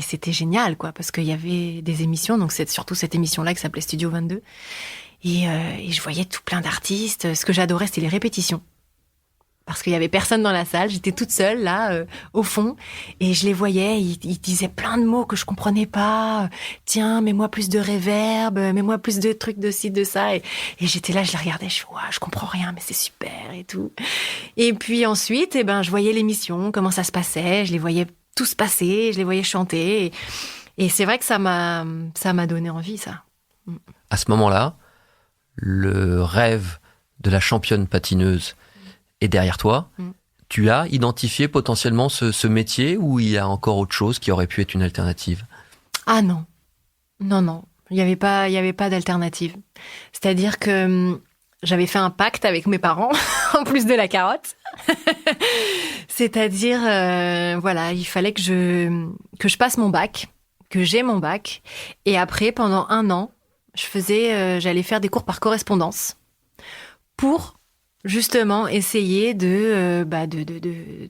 c'était génial, quoi, parce qu'il y avait des émissions, donc c'est surtout cette émission-là qui s'appelait Studio 22. Et je voyais tout plein d'artistes. Ce que j'adorais, c'était les répétitions. Parce qu'il y avait personne dans la salle, j'étais toute seule là au fond et je les voyais, ils disaient plein de mots que je comprenais pas. Tiens, mets-moi plus de reverb, mets-moi plus de trucs de ci de ça et j'étais là, je les regardais, je fais je comprends rien mais c'est super et tout. Et puis ensuite, je voyais l'émission, comment ça se passait, je les voyais tous passer, je les voyais chanter et c'est vrai que ça m'a donné envie ça. À ce moment-là, le rêve de la championne patineuse est derrière toi. Tu as identifié potentiellement ce métier ou il y a encore autre chose qui aurait pu être une alternative? Ah non. Il y avait pas d'alternative. C'est-à-dire que j'avais fait un pacte avec mes parents, en plus de la carotte. C'est-à-dire, il fallait que je passe mon bac, que j'ai mon bac. Et après, pendant 1 an, j'allais faire des cours par correspondance pour justement essayer de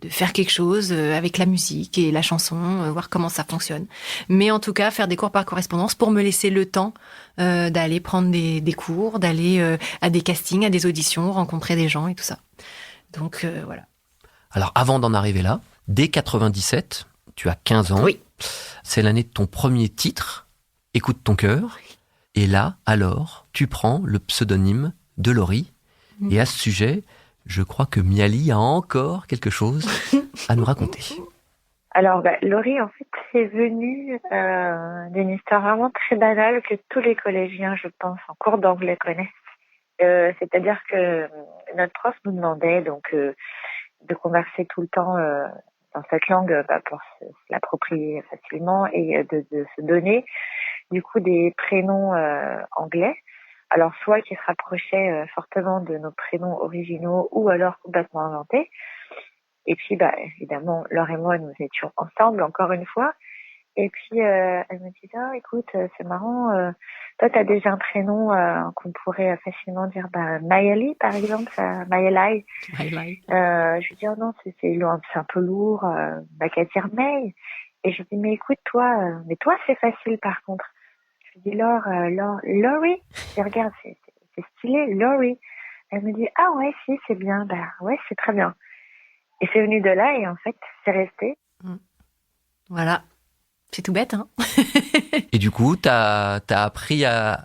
faire quelque chose avec la musique et la chanson, voir comment ça fonctionne. Mais en tout cas, faire des cours par correspondance pour me laisser le temps d'aller prendre des cours, d'aller à des castings, à des auditions, rencontrer des gens et tout ça. Donc voilà. Alors avant d'en arriver là, dès 97, tu as 15 ans. Oui. C'est l'année de ton premier titre, Écoute ton cœur. Et là, alors, tu prends le pseudonyme de Laurie. Et à ce sujet, je crois que Miali a encore quelque chose à nous raconter. Alors, Laurie, en fait, c'est venu d'une histoire vraiment très banale que tous les collégiens, je pense, en cours d'anglais connaissent. C'est-à-dire que notre prof nous demandait donc de converser tout le temps dans cette langue pour se l'approprier facilement et de se donner du coup des prénoms anglais. Alors soit qui se rapprochaient fortement de nos prénoms originaux ou alors complètement inventés. Et puis évidemment Laure et moi nous étions ensemble encore une fois. Et puis elle me dit écoute c'est marrant, toi t'as déjà un prénom qu'on pourrait facilement dire Mayeli par exemple, Mayeli. Je lui dis non c'est un peu lourd, qu'à dire May. Et je lui dis mais écoute toi c'est facile par contre. Je lui dis Laurie. Je dis regarde c'est stylé Laurie. Elle me dit ah ouais si c'est bien, ouais c'est très bien. Et c'est venu de là et en fait c'est resté. Voilà. C'est tout bête, hein. Et du coup, t'as appris à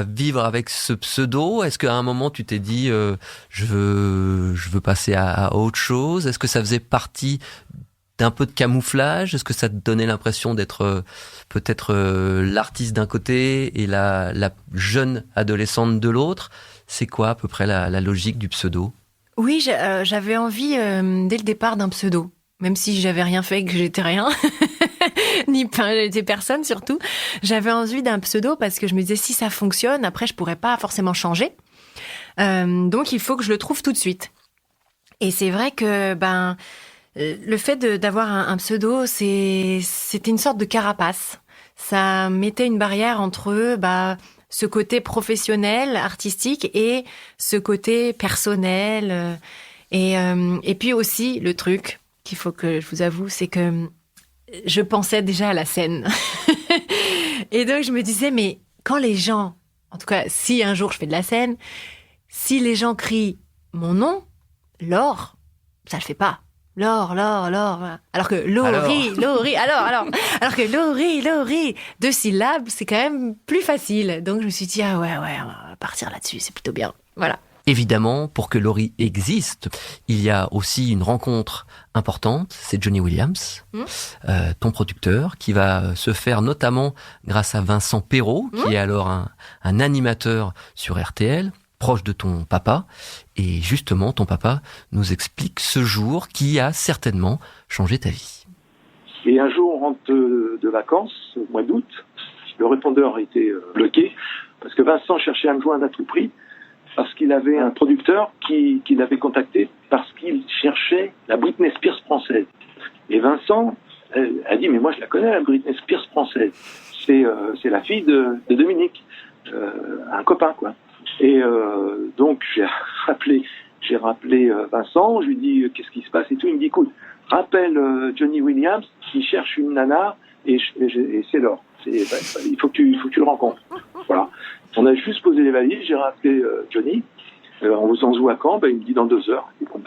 vivre avec ce pseudo. Est-ce qu'à un moment, tu t'es dit, je veux passer à autre chose? Est-ce que ça faisait partie d'un peu de camouflage? Est-ce que ça te donnait l'impression d'être peut-être l'artiste d'un côté et la jeune adolescente de l'autre? C'est quoi à peu près la logique du pseudo? Oui, j'avais envie dès le départ d'un pseudo. Même si j'avais rien fait et que j'étais rien, j'étais personne surtout. J'avais envie d'un pseudo parce que je me disais si ça fonctionne, après je pourrais pas forcément changer. Donc il faut que je le trouve tout de suite. Et c'est vrai que le fait d'avoir un pseudo, c'était une sorte de carapace. Ça mettait une barrière entre ce côté professionnel, artistique et ce côté personnel. Et puis aussi le truc qu'il faut que je vous avoue, c'est que je pensais déjà à la scène. Et donc, je me disais, mais quand les gens, en tout cas, si un jour je fais de la scène, si les gens crient mon nom, Laure, ça le fait pas. Laure. Voilà. Alors que Laurie, alors que Laurie, 2 syllabes, c'est quand même plus facile. Donc, je me suis dit, on va partir là-dessus, c'est plutôt bien. Voilà. Évidemment, pour que Laurie existe, il y a aussi une rencontre importante, c'est Johnny Williams, ton producteur, qui va se faire notamment grâce à Vincent Perrault, qui est alors un animateur sur RTL, proche de ton papa. Et justement, ton papa nous explique ce jour qui a certainement changé ta vie. Et un jour, on rentre de vacances, au mois d'août, le répondeur a été bloqué, parce que Vincent cherchait à me joindre à tout prix, parce qu'il avait un producteur qui l'avait contacté parce qu'il cherchait la Britney Spears française. Et Vincent a dit, mais moi je la connais, la Britney Spears française. C'est la fille de Dominique, un copain, quoi. Et donc j'ai rappelé Vincent, je lui dis, qu'est-ce qui se passe et tout. Il me dit, écoute, rappelle Johnny Williams, qui cherche une nana, et c'est Laure. Il faut que tu le rencontres. Voilà. On a juste posé les valises, j'ai rappelé Johnny, on se voit quand? Il me dit dans 2 heures. Et bon,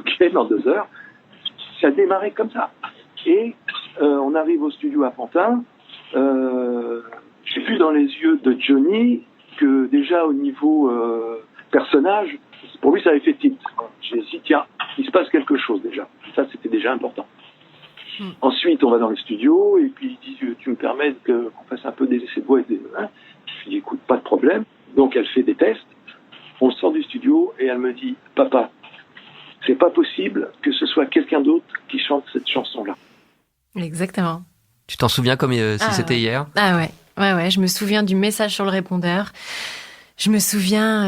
ok, dans 2 heures. Ça a démarré comme ça. Et on arrive au studio à Pantin. J'ai vu dans les yeux de Johnny que déjà au niveau personnage, pour lui ça avait fait tilt. J'ai dit tiens, il se passe quelque chose déjà. Ça c'était déjà important. Ensuite, on va dans les studios et puis il dit tu me permets qu'on fasse un peu des essais de voix et des. Je dis écoute, pas de problème. Donc elle fait des tests. On sort du studio et elle me dit papa, c'est pas possible que ce soit quelqu'un d'autre qui chante cette chanson-là. Exactement. Tu t'en souviens comme si c'était hier? Ah ouais. Je me souviens du message sur le répondeur. Je me souviens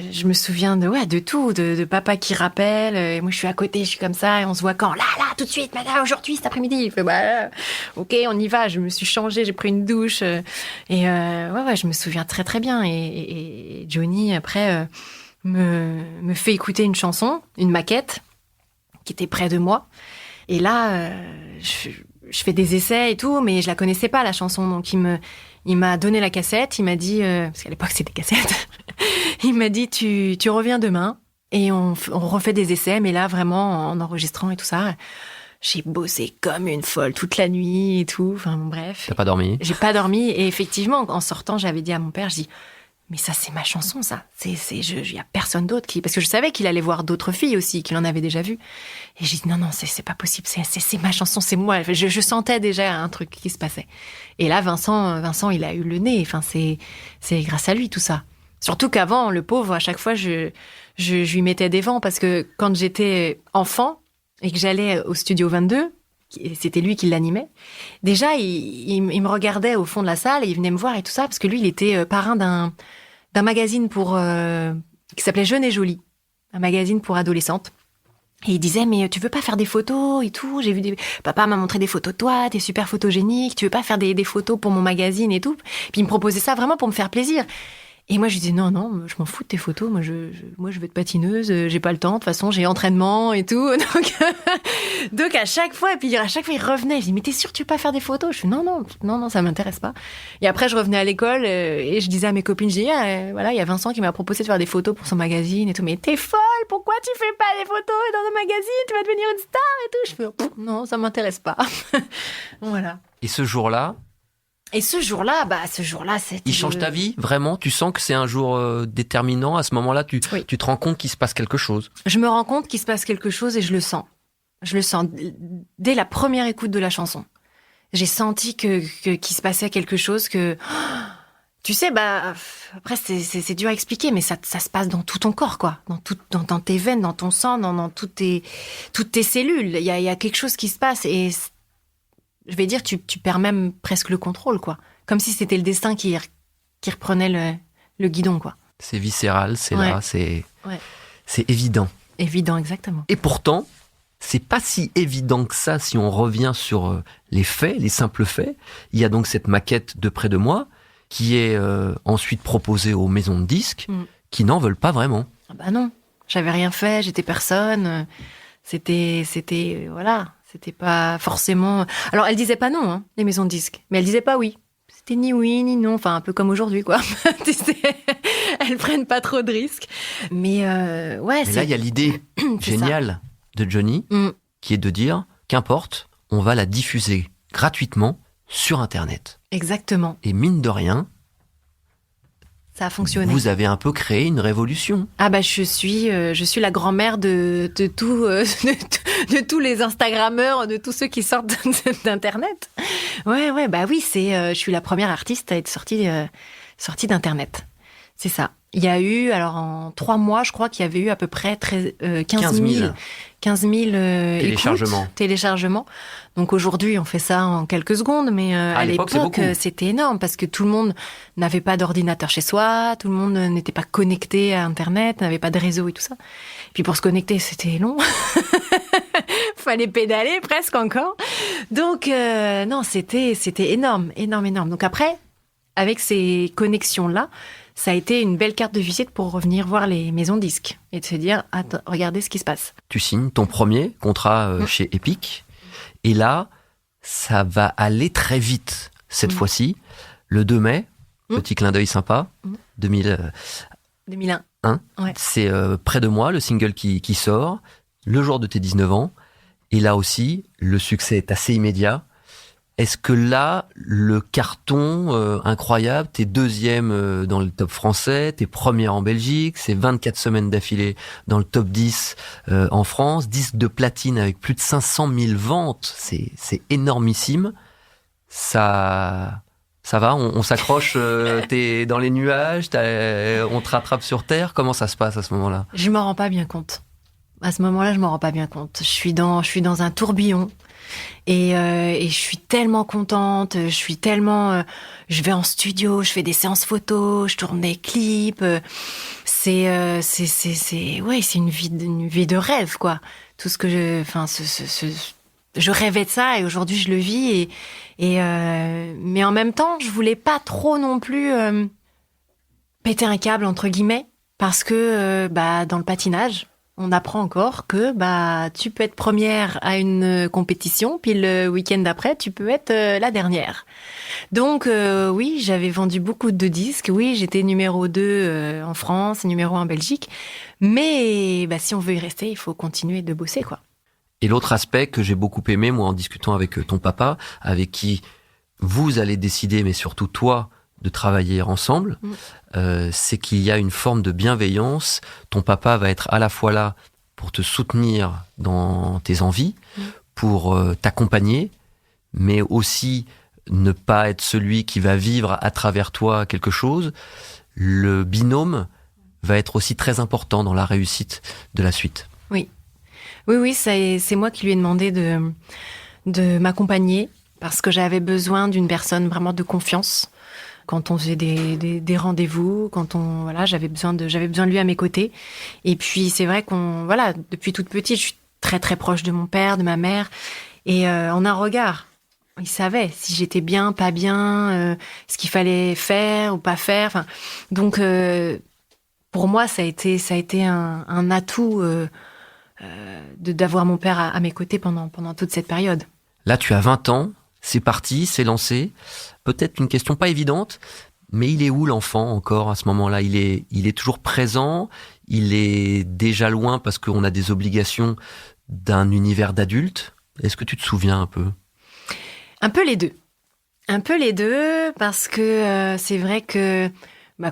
de tout, de papa qui rappelle, et moi je suis à côté, je suis comme ça, et on se voit quand? Là, tout de suite, madame, aujourd'hui, cet après-midi. Il fait, ok, on y va, je me suis changée, j'ai pris une douche, et je me souviens très très bien, et Johnny, après, me fait écouter une chanson, une maquette, qui était près de moi, et là, je fais des essais et tout, mais je la connaissais pas, la chanson, donc il m'a donné la cassette, il m'a dit, parce qu'à l'époque c'était cassette, il m'a dit tu reviens demain et on refait des essais, mais là vraiment en enregistrant et tout ça, j'ai bossé comme une folle toute la nuit et tout, enfin bref. T'as pas dormi? J'ai pas dormi et effectivement en sortant j'avais dit à mon père, je dis mais ça c'est ma chanson ça, y a personne d'autre qui, parce que je savais qu'il allait voir d'autres filles aussi, qu'il en avait déjà vu. Et j'ai dit non c'est pas possible, c'est ma chanson, c'est moi. Je sentais déjà un truc qui se passait. Et là Vincent il a eu le nez, enfin c'est grâce à lui tout ça. Surtout qu'avant le pauvre à chaque fois je lui mettais des vents parce que quand j'étais enfant et que j'allais au Studio 22, c'était lui qui l'animait, déjà, il me regardait au fond de la salle et il venait me voir et tout ça, parce que lui, il était parrain d'un magazine qui s'appelait Jeune et Jolie, un magazine pour adolescentes. Et il disait, mais tu veux pas faire des photos et tout? Papa m'a montré des photos de toi, t'es super photogénique, tu veux pas faire des photos pour mon magazine et tout? Puis il me proposait ça vraiment pour me faire plaisir. Et moi, je disais, non, je m'en fous de tes photos. Moi, je veux être patineuse. J'ai pas le temps. De toute façon, j'ai entraînement et tout. Donc à chaque fois, il revenait. Je dis, mais t'es sûre que tu veux pas faire des photos? Je fais, non, ça m'intéresse pas. Et après, je revenais à l'école et je disais à mes copines, il y a Vincent qui m'a proposé de faire des photos pour son magazine et tout. Mais t'es folle! Pourquoi tu fais pas des photos dans un magazine? Tu vas devenir une star et tout. Je fais, non, ça m'intéresse pas. Voilà. Et ce jour-là, c'était... Il change ta vie, vraiment? Tu sens que c'est un jour déterminant? À ce moment-là, tu te rends compte qu'il se passe quelque chose? Je me rends compte qu'il se passe quelque chose et je le sens. Je le sens dès la première écoute de la chanson. J'ai senti qu'il se passait quelque chose que... Tu sais, après, c'est dur à expliquer, mais ça se passe dans tout ton corps, quoi. Dans tes veines, dans ton sang, dans toutes tes cellules. Il y a quelque chose qui se passe et... Je vais dire, tu perds même presque le contrôle, quoi. Comme si c'était le destin qui reprenait le guidon, quoi. C'est viscéral, c'est là, c'est évident. Évident, exactement. Et pourtant, c'est pas si évident que ça si on revient sur les faits, les simples faits. Il y a donc cette maquette de près de moi qui est ensuite proposée aux maisons de disques qui n'en veulent pas vraiment. Ah bah non, j'avais rien fait, j'étais personne. C'était voilà. C'était pas forcément... Alors, elle disait pas non, hein, les maisons de disques. Mais elle disait pas oui. C'était ni oui, ni non. Enfin, un peu comme aujourd'hui, quoi. Elles prennent pas trop de risques. Mais là, il y a l'idée géniale de Johnny, qui est de dire, qu'importe, on va la diffuser gratuitement sur Internet. Exactement. Et mine de rien... Ça a fonctionné. Vous avez un peu créé une révolution. Ah bah je suis la grand-mère de tous les Instagrammeurs, de tous ceux qui sortent d'Internet. Ouais, bah oui, je suis la première artiste à être sortie d'Internet. C'est ça. Il y a eu, alors en 3 mois, je crois qu'il y avait eu à peu près 15 000 téléchargements. Donc aujourd'hui, on fait ça en quelques secondes, mais à l'époque, c'était énorme parce que tout le monde n'avait pas d'ordinateur chez soi, tout le monde n'était pas connecté à Internet, n'avait pas de réseau et tout ça. Puis pour se connecter, c'était long. Fallait pédaler presque encore. Donc non, c'était énorme. Donc après, avec ces connexions-là, ça a été une belle carte de visite pour revenir voir les maisons de disques et de se dire, attends, regardez ce qui se passe. Tu signes ton premier contrat chez Epic et là, ça va aller très vite cette fois-ci. Le 2 mai, petit clin d'œil sympa, 2001. Ouais. C'est Près de moi, le single qui sort, le jour de tes 19 ans. Et là aussi, le succès est assez immédiat. Est-ce que là, le carton incroyable, t'es 2e dans le top français, t'es 1er en Belgique, c'est 24 semaines d'affilée dans le top 10 en France, disque de platine avec plus de 500 000 ventes, c'est énormissime. Ça va, on s'accroche, t'es dans les nuages, on te rattrape sur terre, comment ça se passe à ce moment-là? Je m'en rends pas bien compte. À ce moment-là, je m'en rends pas bien compte. Je suis dans un tourbillon. Et je suis tellement contente, je vais en studio, je fais des séances photos, je tourne des clips. C'est une vie de rêve, quoi. Tout ce que je rêvais de ça et aujourd'hui je le vis mais en même temps, je voulais pas trop non plus péter un câble entre guillemets parce que dans le patinage, on apprend encore que tu peux être première à une compétition, puis le week-end d'après, tu peux être la dernière. Donc oui, j'avais vendu beaucoup de disques. Oui, j'étais numéro 2 en France, numéro 1 en Belgique. Mais si on veut y rester, il faut continuer de bosser, quoi. Et l'autre aspect que j'ai beaucoup aimé, moi, en discutant avec ton papa, avec qui vous allez décider, mais surtout toi, de travailler ensemble, c'est qu'il y a une forme de bienveillance. Ton papa va être à la fois là pour te soutenir dans tes envies, pour t'accompagner, mais aussi ne pas être celui qui va vivre à travers toi quelque chose. Le binôme va être aussi très important dans la réussite de la suite. Oui. Oui, c'est moi qui lui ai demandé de m'accompagner parce que j'avais besoin d'une personne vraiment de confiance. Quand on faisait des rendez-vous, j'avais besoin de lui à mes côtés. Et puis c'est vrai depuis toute petite, je suis très très proche de mon père, de ma mère, et en un regard, il savait si j'étais bien, pas bien, ce qu'il fallait faire ou pas faire. Enfin, donc pour moi, ça a été un atout d'avoir mon père à mes côtés pendant toute cette période. Là, tu as 20 ans, c'est parti, c'est lancé. Peut-être une question pas évidente, mais il est où l'enfant encore à ce moment-là ? Il est toujours présent, il est déjà loin parce qu'on a des obligations d'un univers d'adulte. Est-ce que tu te souviens un peu ? Un peu les deux. Un peu les deux, parce que c'est vrai que,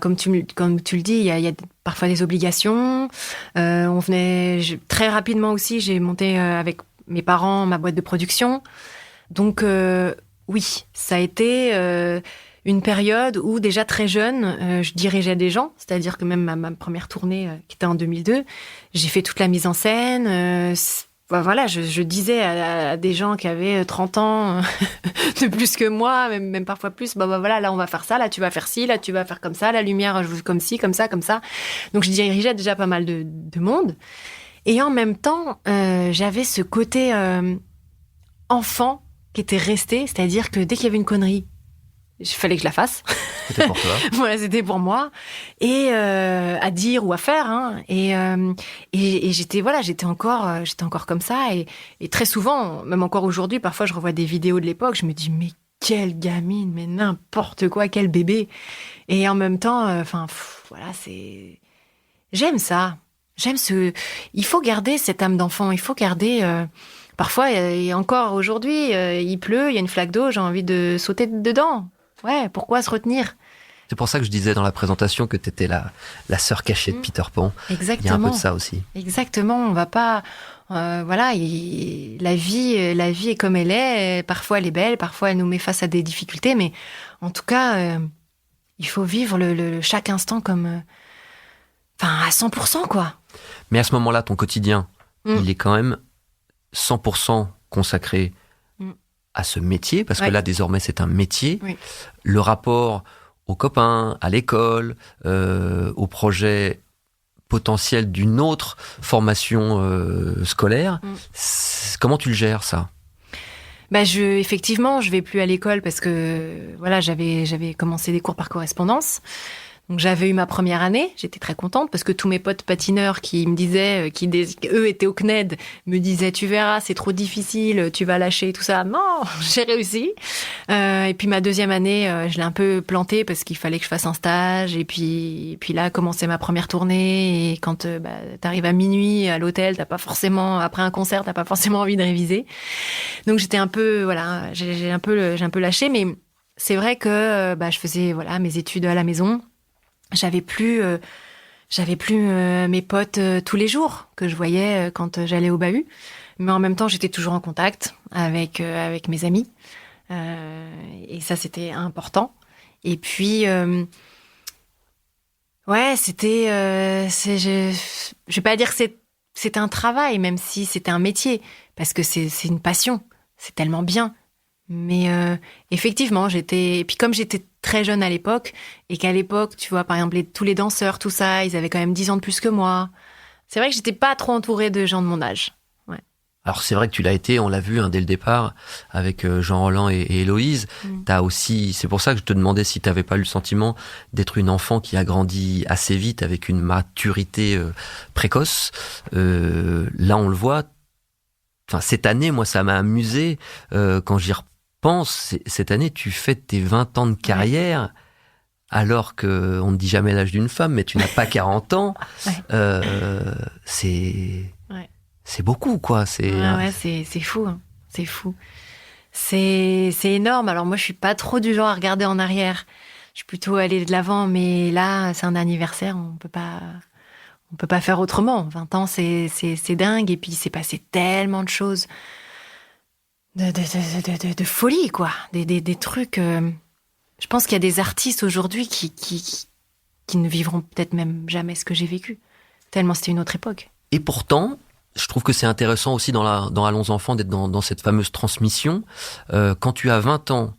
comme tu le dis, il y a parfois des obligations. Très rapidement aussi, j'ai monté avec mes parents ma boîte de production. Donc, oui, ça a été une période où déjà très jeune, je dirigeais des gens. C'est-à-dire que même ma première tournée, qui était en 2002, j'ai fait toute la mise en scène. Je disais à des gens qui avaient 30 ans de plus que moi, même parfois plus, là on va faire ça, là tu vas faire ci, là tu vas faire comme ça, la lumière je veux comme ci, comme ça, comme ça. Donc je dirigeais déjà pas mal de monde. Et en même temps, j'avais ce côté enfant qui était resté, c'est-à-dire que dès qu'il y avait une connerie, il fallait que je la fasse. C'était pour toi. Voilà, c'était pour moi. Et à dire ou à faire. Hein. Et j'étais encore comme ça. Et très souvent, même encore aujourd'hui, parfois je revois des vidéos de l'époque, je me dis, mais quelle gamine, mais n'importe quoi, quel bébé. Et en même temps, j'aime ça. Il faut garder cette âme d'enfant. Il faut garder... Parfois, et encore aujourd'hui, il pleut, il y a une flaque d'eau, j'ai envie de sauter dedans. Ouais, pourquoi se retenir ? C'est pour ça que je disais dans la présentation que tu étais la sœur cachée de Peter Pan. Exactement. Il y a un peu de ça aussi. Exactement, on va pas... la vie est comme elle est. Parfois, elle est belle, parfois, elle nous met face à des difficultés. Mais en tout cas, il faut vivre chaque instant comme... à 100%, quoi. Mais à ce moment-là, ton quotidien, il est quand même 100% consacré à ce métier, parce que là, désormais, c'est un métier. Oui. Le rapport aux copains, à l'école, au projet potentiel d'une autre formation scolaire, comment tu le gères, ça ? Effectivement, je vais plus à l'école parce que j'avais commencé des cours par correspondance. Donc j'avais eu ma première année, j'étais très contente parce que tous mes potes patineurs qui me disaient, eux étaient au CNED, me disaient tu verras c'est trop difficile, tu vas lâcher tout ça. Non, j'ai réussi. Et puis ma deuxième année, je l'ai un peu plantée parce qu'il fallait que je fasse un stage. Et puis là, commençait ma première tournée. Et quand t'arrives à minuit à l'hôtel, après un concert, t'as pas forcément envie de réviser. Donc j'étais un peu, j'ai un peu lâché. Mais c'est vrai que je faisais mes études à la maison. J'avais plus mes potes tous les jours que je voyais quand j'allais au bahut, mais en même temps j'étais toujours en contact avec mes amis et ça c'était important. Et puis je vais pas dire que c'est un travail, même si c'était un métier, parce que c'est une passion, c'est tellement bien. Mais effectivement, et puis comme j'étais très jeune à l'époque, et qu'à l'époque, tu vois, par exemple, tous les danseurs, tout ça, ils avaient quand même 10 ans de plus que moi. C'est vrai que j'étais pas trop entourée de gens de mon âge. Ouais. Alors c'est vrai que tu l'as été, on l'a vu dès le départ, avec Jean-Roland et Héloïse. T'as aussi, c'est pour ça que je te demandais si t'avais pas eu le sentiment d'être une enfant qui a grandi assez vite, avec une maturité précoce. Là, on le voit. Cette année, moi, ça m'a amusé quand j'y repense. Cette année, tu fêtes tes 20 ans de carrière, alors que on ne dit jamais l'âge d'une femme, mais tu n'as pas 40 ans. C'est beaucoup, quoi. C'est fou. Hein. C'est fou. C'est énorme. Alors moi, je suis pas trop du genre à regarder en arrière. Je suis plutôt aller de l'avant, mais là, c'est un anniversaire, on peut pas faire autrement. 20 ans, c'est dingue. Et puis, il s'est passé tellement de choses de folie, quoi. Des trucs... Je pense qu'il y a des artistes aujourd'hui qui ne vivront peut-être même jamais ce que j'ai vécu. Tellement c'était une autre époque. Et pourtant, Je trouve que c'est intéressant aussi dans Allons enfants d'être dans cette fameuse transmission. Quand tu as 20 ans,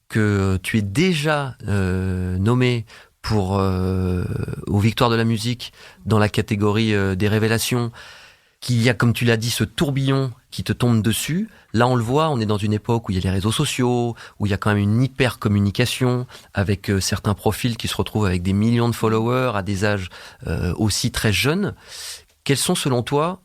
que tu es déjà nommé aux Victoires de la musique dans la catégorie des révélations, qu'il y a, comme tu l'as dit, ce tourbillon qui te tombe dessus. Là, on le voit, on est dans une époque où il y a les réseaux sociaux, où il y a quand même une hyper communication avec certains profils qui se retrouvent avec des millions de followers à des âges aussi très jeunes. Quels sont selon toi,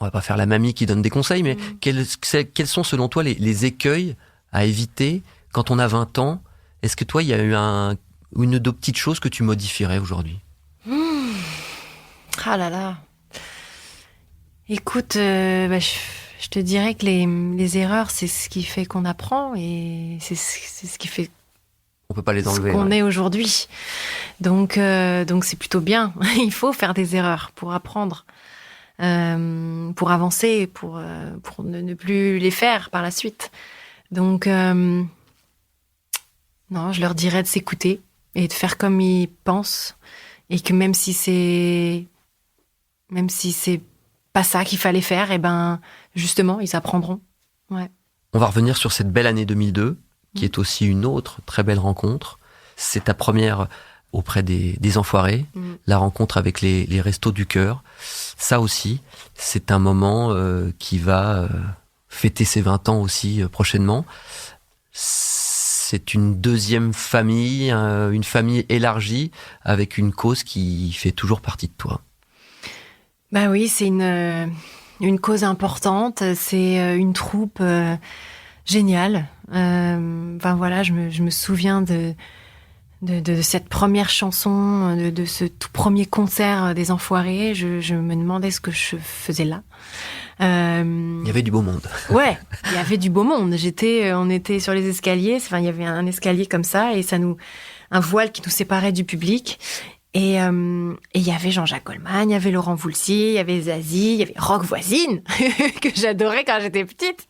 on va pas faire la mamie qui donne des conseils, mais quels sont selon toi les écueils à éviter quand on a 20 ans? Est-ce que toi, il y a eu une ou deux petites choses que tu modifierais aujourd'hui? Ah là là. Écoute, je te dirais que les erreurs, c'est ce qui fait qu'on apprend et c'est ce qui fait on peut pas les enlever, ce qu'on est aujourd'hui. Donc c'est plutôt bien. Il faut faire des erreurs pour apprendre, pour avancer, pour ne plus les faire par la suite. Donc non, je leur dirais de s'écouter et de faire comme ils pensent et que même si c'est pas ça qu'il fallait faire, et ben justement ils apprendront. Ouais. On va revenir sur cette belle année 2002 qui est aussi une autre très belle rencontre. C'est ta première auprès des Enfoirés, la rencontre avec les Restos du Cœur. Ça aussi, c'est un moment qui va fêter ses 20 ans aussi prochainement. C'est une deuxième famille, une famille élargie avec une cause qui fait toujours partie de toi. Bah oui, c'est une cause importante, c'est une troupe géniale. Enfin voilà, je me souviens de cette première chanson, de ce tout premier concert des Enfoirés. Je me demandais ce que je faisais là. Il y avait du beau monde. Ouais, il y avait du beau monde. On était sur les escaliers. Enfin, il y avait un escalier comme ça et un voile qui nous séparait du public. Et il y avait Jean-Jacques Goldman, il y avait Laurent Voulzy, il y avait Zazie, il y avait Rock Voisine, que j'adorais quand j'étais petite.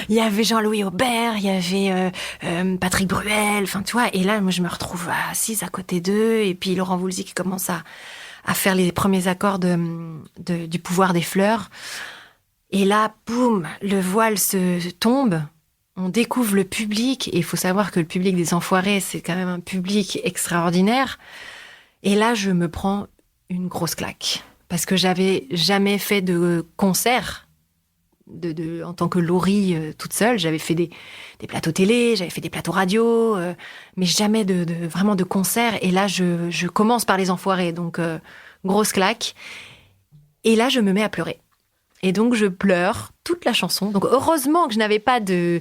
Il y avait Jean-Louis Aubert, il y avait Patrick Bruel, enfin tu vois. Et là, moi, je me retrouve assise à côté d'eux. Et puis Laurent Voulzy qui commence à faire les premiers accords du Pouvoir des fleurs. Et là, boum, le voile se tombe. On découvre le public. Et il faut savoir que le public des Enfoirés, c'est quand même un public extraordinaire. Et là, je me prends une grosse claque. Parce que j'avais jamais fait de concert en tant que Laurie toute seule. J'avais fait des plateaux télé, j'avais fait des plateaux radio, mais jamais vraiment de concert. Et là, je commence par les Enfoirés. Donc, grosse claque. Et là, je me mets à pleurer. Et donc, je pleure toute la chanson. Donc, heureusement que je n'avais pas de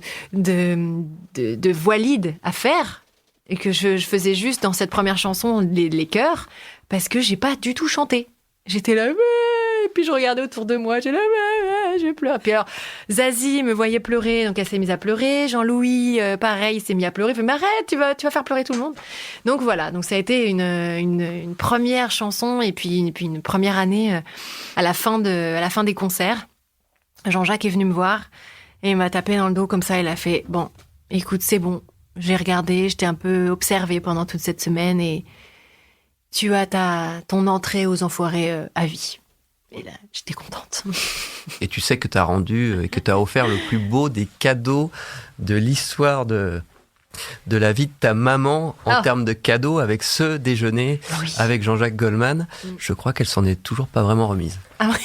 voix lead à faire. Et que je faisais juste dans cette première chanson les chœurs, parce que j'ai pas du tout chanté. J'étais là, et puis je regardais autour de moi, j'étais là, je pleure. Puis alors, Zazie me voyait pleurer, donc elle s'est mise à pleurer. Jean-Louis, pareil, il s'est mis à pleurer. Il fait, mais arrête, tu vas faire pleurer tout le monde. Donc voilà, donc ça a été une première chanson et puis une première année à la fin des concerts. Jean-Jacques est venu me voir et il m'a tapé dans le dos comme ça. Il a fait, bon, écoute, c'est bon. J'ai regardé, je t'ai un peu observé pendant toute cette semaine et tu as ton entrée aux Enfoirés à vie. Et là, j'étais contente. Et tu sais que tu as rendu et que tu as offert le plus beau des cadeaux de l'histoire de la vie de ta maman en termes de cadeaux avec ce déjeuner avec Jean-Jacques Goldman. Je crois qu'elle s'en est toujours pas vraiment remise. Ah oui.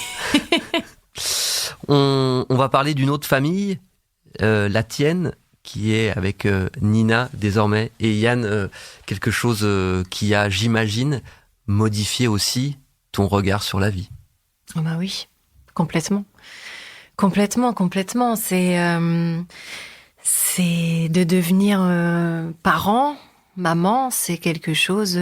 On va parler d'une autre famille, la tienne, qui est avec Nina désormais, et Yann, quelque chose qui a, j'imagine, modifié aussi ton regard sur la vie. Ah bah oui, complètement. Complètement. C'est de devenir parent, maman, c'est quelque chose...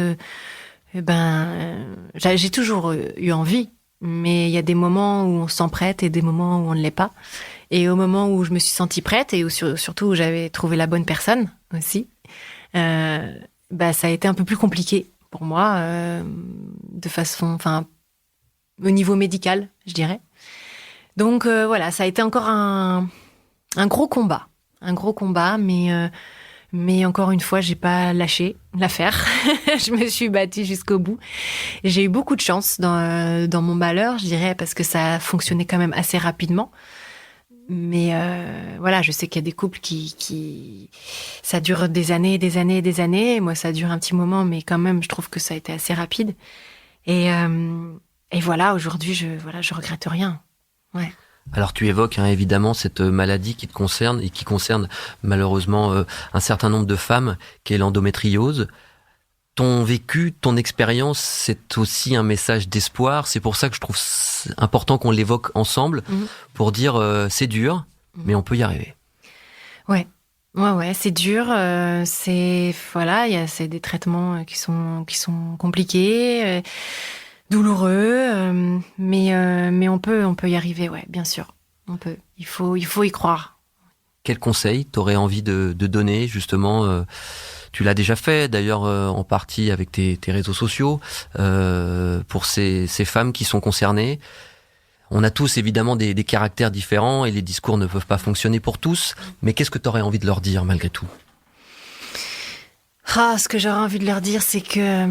j'ai toujours eu envie, mais il y a des moments où on se sent prête et des moments où on ne l'est pas. Et au moment où je me suis sentie prête et surtout où j'avais trouvé la bonne personne aussi, ça a été un peu plus compliqué pour moi, de façon, enfin, au niveau médical, je dirais. Donc voilà, ça a été encore un gros combat, mais Mais encore une fois, j'ai pas lâché l'affaire. Je me suis battue jusqu'au bout. J'ai eu beaucoup de chance dans mon malheur, je dirais, parce que ça a fonctionné quand même assez rapidement. Mais voilà, je sais qu'il y a des couples qui ça dure des années, des années, des années. Moi, ça dure un petit moment, mais quand même, je trouve que ça a été assez rapide. Et voilà, aujourd'hui, je regrette rien. Ouais. Alors tu évoques évidemment cette maladie qui te concerne et qui concerne malheureusement un certain nombre de femmes, qui est l'endométriose. Ton vécu, ton expérience, c'est aussi un message d'espoir. C'est pour ça que je trouve important qu'on l'évoque ensemble, pour dire c'est dur, mais on peut y arriver. Ouais, c'est dur. C'est des traitements qui sont compliqués. Douloureux, mais on peut y arriver, ouais, bien sûr, on peut. Il faut y croire. Quel conseil t'aurais envie de donner, justement, tu l'as déjà fait, d'ailleurs, en partie avec tes réseaux sociaux, pour ces femmes qui sont concernées. On a tous, évidemment, des caractères différents et les discours ne peuvent pas fonctionner pour tous, mais qu'est-ce que t'aurais envie de leur dire, malgré tout? Ce que j'aurais envie de leur dire, c'est qu'il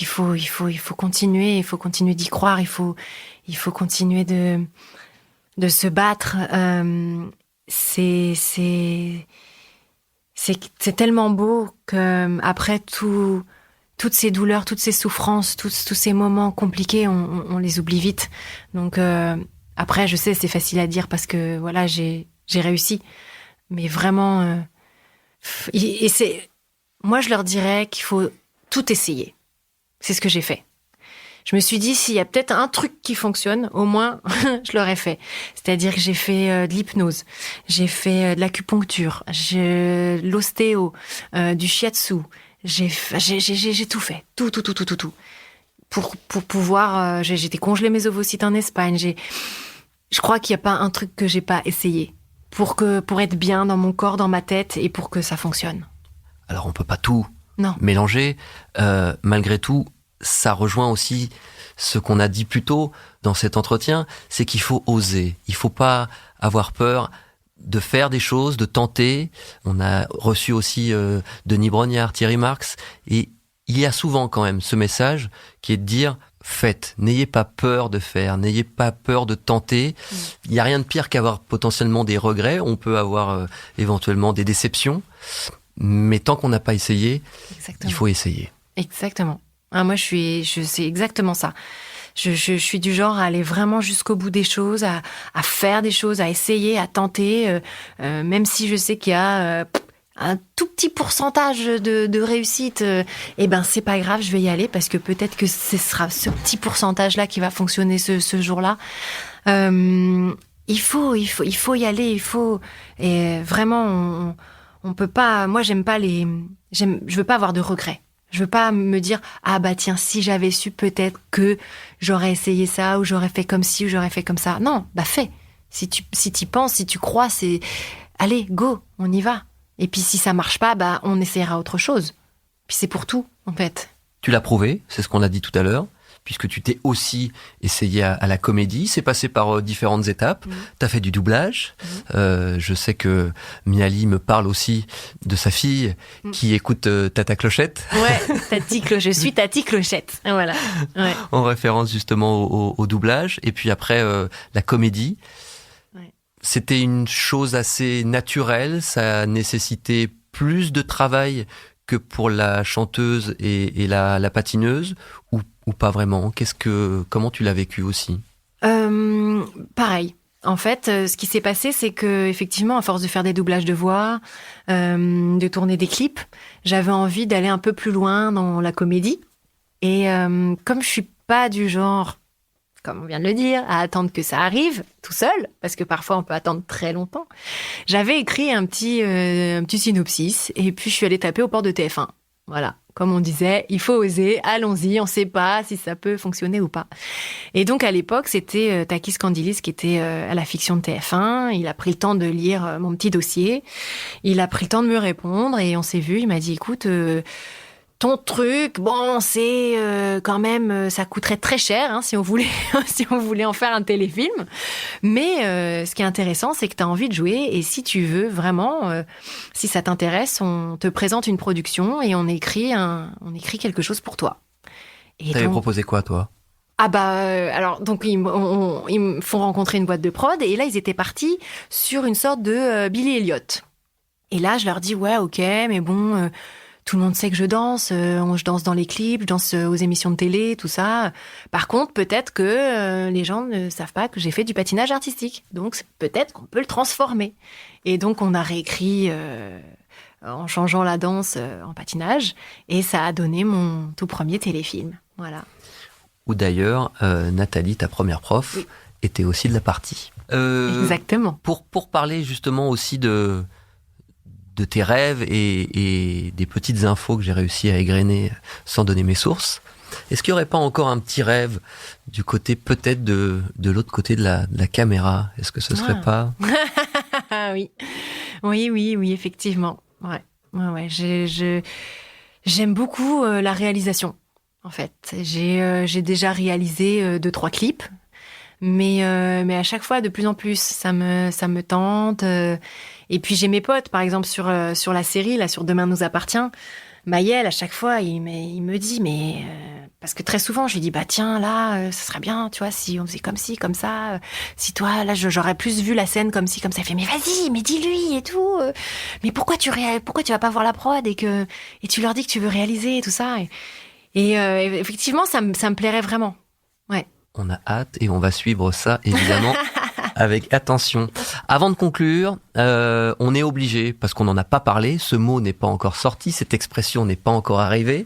faut continuer, il faut continuer d'y croire, il faut continuer de se battre. C'est tellement beau que après toutes ces douleurs, toutes ces souffrances, tous ces moments compliqués, on les oublie vite. Donc après, je sais, c'est facile à dire parce que voilà, j'ai réussi, mais vraiment, moi je leur dirais qu'il faut tout essayer. C'est ce que j'ai fait. Je me suis dit, s'il y a peut-être un truc qui fonctionne, au moins, je l'aurais fait. C'est-à-dire que j'ai fait de l'hypnose, j'ai fait de l'acupuncture, l'ostéo, du shiatsu. J'ai tout fait. Tout. Pour pouvoir, j'ai décongelé mes ovocytes en Espagne. Je crois qu'il n'y a pas un truc que j'ai pas essayé pour être bien dans mon corps, dans ma tête et pour que ça fonctionne. Alors, on peut pas tout Non. mélanger. Malgré tout, ça rejoint aussi ce qu'on a dit plus tôt dans cet entretien, c'est qu'il faut oser. Il faut pas avoir peur de faire des choses, de tenter. On a reçu aussi Denis Brognard, Thierry Marx, et il y a souvent quand même ce message qui est de dire faites, n'ayez pas peur de faire, n'ayez pas peur de tenter. Il n'y a rien de pire qu'avoir potentiellement des regrets. On peut avoir éventuellement des déceptions. Mais tant qu'on n'a pas essayé, exactement, il faut essayer. Exactement. Moi, c'est exactement ça. Je suis du genre à aller vraiment jusqu'au bout des choses, à faire des choses, à essayer, à tenter, même si je sais qu'il y a un tout petit pourcentage de réussite. C'est pas grave, je vais y aller parce que peut-être que ce sera ce petit pourcentage-là qui va fonctionner ce jour-là. Il faut y aller. Il faut et vraiment. On peut pas. Moi, je veux pas avoir de regrets. Je veux pas me dire tiens, si j'avais su, peut-être que j'aurais essayé ça ou j'aurais fait comme ci ou j'aurais fait comme ça. Non, fais. Si t'y penses, si tu crois, c'est allez, go, on y va. Et puis si ça marche pas, on essaiera autre chose. Puis c'est pour tout, en fait. Tu l'as prouvé, c'est ce qu'on a dit tout à l'heure, puisque tu t'es aussi essayé à la comédie. C'est passé par différentes étapes. T'as fait du doublage. Je sais que Miali me parle aussi de sa fille qui écoute Tata Clochette. Ouais, je suis Tati Clochette. Voilà. Ouais. En référence justement au doublage. Et puis après, la comédie. Ouais. C'était une chose assez naturelle. Ça nécessitait plus de travail que pour la chanteuse et la patineuse, ou pas vraiment? Comment tu l'as vécu aussi? Pareil. En fait, ce qui s'est passé, c'est que effectivement, à force de faire des doublages de voix, de tourner des clips, j'avais envie d'aller un peu plus loin dans la comédie. Et comme je suis pas du genre, comme on vient de le dire, à attendre que ça arrive tout seul, parce que parfois on peut attendre très longtemps, j'avais écrit un petit synopsis et puis je suis allée taper aux portes de TF1. Voilà. Comme on disait, il faut oser, allons-y, on ne sait pas si ça peut fonctionner ou pas. Et donc, à l'époque, c'était Takis Kandilis qui était à la fiction de TF1. Il a pris le temps de lire mon petit dossier. Il a pris le temps de me répondre et on s'est vu. Il m'a dit, écoute, ton truc, bon, c'est quand même, ça coûterait très cher si on voulait, si on voulait en faire un téléfilm. Mais ce qui est intéressant, c'est que tu as envie de jouer et si tu veux vraiment, si ça t'intéresse, on te présente une production et on écrit quelque chose pour toi. T'avais proposé quoi, toi ? Alors donc ils me font rencontrer une boîte de prod et là ils étaient partis sur une sorte de Billy Elliot. Et là je leur dis ouais ok mais bon tout le monde sait que je danse, je danse dans les clips, je danse aux émissions de télé, tout ça. Par contre peut-être que les gens ne savent pas que j'ai fait du patinage artistique. Donc peut-être qu'on peut le transformer. Et donc on a réécrit en changeant la danse en patinage et ça a donné mon tout premier téléfilm. Voilà. Où d'ailleurs, Nathalie, ta première prof, était aussi de la partie. Exactement. Pour parler justement aussi de tes rêves et des petites infos que j'ai réussi à égrener sans donner mes sources, est-ce qu'il n'y aurait pas encore un petit rêve du côté peut-être de l'autre côté de la caméra ? Est-ce que ce serait pas... Oui, effectivement. Ouais. J'aime beaucoup la réalisation. En fait, j'ai déjà réalisé 2-3 clips, mais à chaque fois de plus en plus, ça me tente. Et puis j'ai mes potes, par exemple sur la série là, sur Demain nous appartient. Maël, à chaque fois, il me dit parce que très souvent je lui dis bah tiens là, ça serait bien, tu vois, si on faisait comme ci, comme ça. Si toi là, j'aurais plus vu la scène comme ci, comme ça. Il fait mais vas-y, mais dis-lui et tout. Mais pourquoi tu vas pas voir la prod et tu leur dis que tu veux réaliser et tout ça. Et effectivement, ça me plairait vraiment. Ouais. On a hâte et on va suivre ça, évidemment, avec attention. Avant de conclure, on est obligé, parce qu'on n'en a pas parlé, ce mot n'est pas encore sorti, cette expression n'est pas encore arrivée,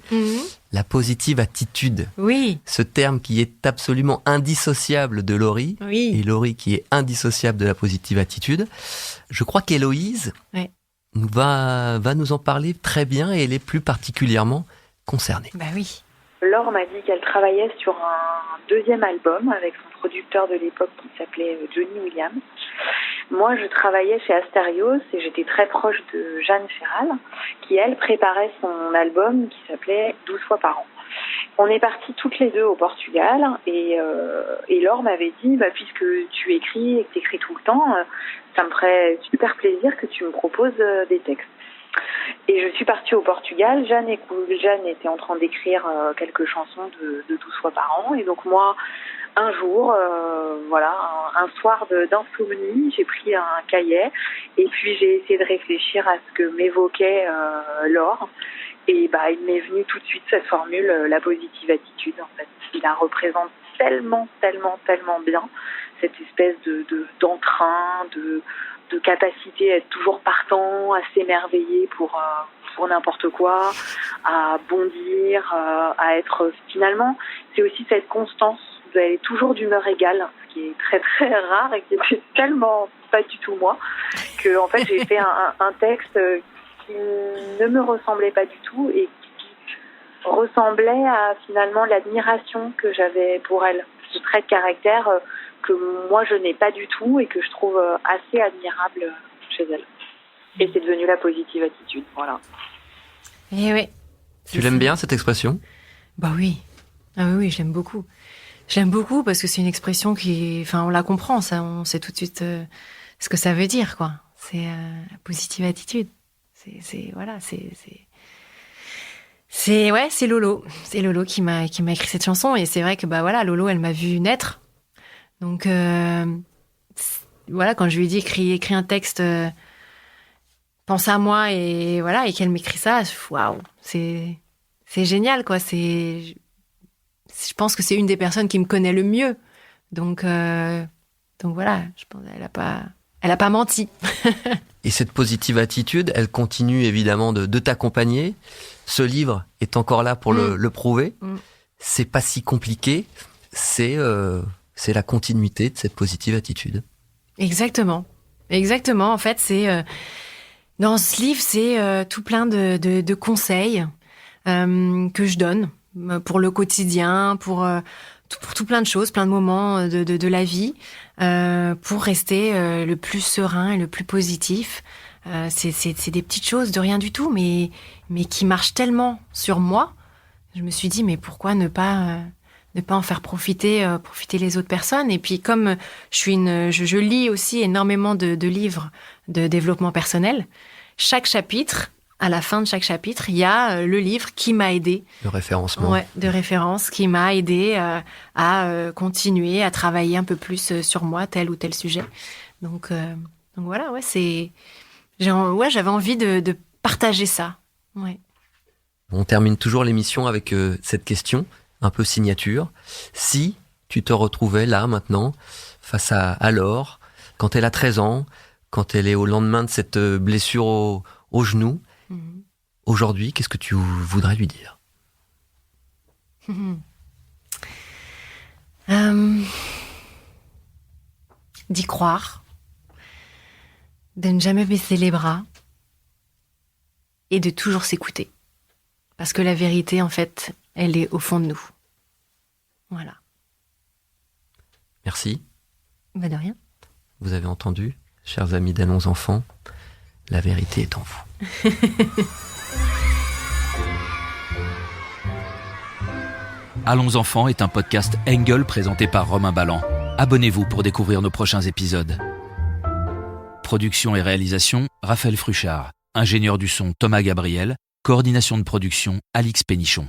la positive attitude. Oui. Ce terme qui est absolument indissociable de Laurie, et Laurie qui est indissociable de la positive attitude. Je crois qu'Héloïse va nous en parler très bien et elle est plus particulièrement concernée. Bah oui. Laure m'a dit qu'elle travaillait sur un deuxième album avec son producteur de l'époque qui s'appelait Johnny Williams. Moi, je travaillais chez Astérios et j'étais très proche de Jeanne Ferral qui, elle, préparait son album qui s'appelait 12 fois par an. On est partis toutes les deux au Portugal et Laure m'avait dit puisque tu écris et que tu écris tout le temps, ça me ferait super plaisir que tu me proposes des textes. Et je suis partie au Portugal. Jeanne était en train d'écrire quelques chansons de 12 fois par an. Et donc moi, un jour, un soir d'insomnie, j'ai pris un cahier et puis j'ai essayé de réfléchir à ce que m'évoquait Laure. Et il m'est venu tout de suite cette formule, la positive attitude. En fait, il la représente tellement bien, cette espèce d'entrain, de capacité à être toujours partant, à s'émerveiller pour n'importe quoi, à bondir, à être finalement, c'est aussi cette constance d'aller toujours d'humeur égale, ce qui est très très rare et qui était tellement pas du tout moi, que en fait j'ai fait un texte qui ne me ressemblait pas du tout et qui ressemblait à finalement l'admiration que j'avais pour elle, ce trait de caractère que moi je n'ai pas du tout et que je trouve assez admirable chez elle. Et c'est devenu la positive attitude, voilà. Et oui. Tu l'aimes bien cette expression ? Bah oui. Ah oui, je l'aime beaucoup. Je l'aime beaucoup parce que c'est une expression on la comprend, ça, on sait tout de suite ce que ça veut dire, quoi. C'est la positive attitude. C'est Lolo. C'est Lolo qui m'a écrit cette chanson et c'est vrai que Lolo, elle m'a vu naître. Donc quand je lui ai dit écris un texte, pense à moi et qu'elle m'écrit ça, waouh, c'est génial, quoi. Je pense que c'est une des personnes qui me connaît le mieux. Donc voilà, je pense elle a pas menti. Et cette positive attitude, elle continue évidemment de t'accompagner. Ce livre est encore là pour le prouver. C'est pas si compliqué. C'est la continuité de cette positive attitude. Exactement. En fait, dans ce livre, c'est tout plein de conseils que je donne pour le quotidien, pour tout plein de choses, plein de moments de la vie, pour rester le plus serein et le plus positif C'est des petites choses de rien du tout, mais qui marchent tellement sur moi. Je me suis dit, mais pourquoi ne pas en faire profiter les autres personnes. Et puis comme je lis aussi énormément de livres de développement personnel, chaque chapitre, à la fin de chaque chapitre, il y a le livre qui m'a aidé. Le référencement. Ouais, de référence, qui m'a aidé à continuer, à travailler un peu plus sur moi, tel ou tel sujet. Donc voilà, j'avais envie de partager ça. Ouais. On termine toujours l'émission avec cette question, un peu signature. Si tu te retrouvais là, maintenant, face à Laure, quand elle a 13 ans, quand elle est au lendemain de cette blessure au genou, aujourd'hui, qu'est-ce que tu voudrais lui dire ? D'y croire, de ne jamais baisser les bras et de toujours s'écouter. Parce que la vérité, en fait, elle est au fond de nous. Voilà. Merci. Bah de rien. Vous avez entendu, chers amis d'Allons Enfants, la vérité est en vous. Allons Enfants est un podcast Engel présenté par Romain Ballan. Abonnez-vous pour découvrir nos prochains épisodes. Production et réalisation, Raphaël Fruchard. Ingénieur du son, Thomas Gabriel. Coordination de production, Alix Pénichon.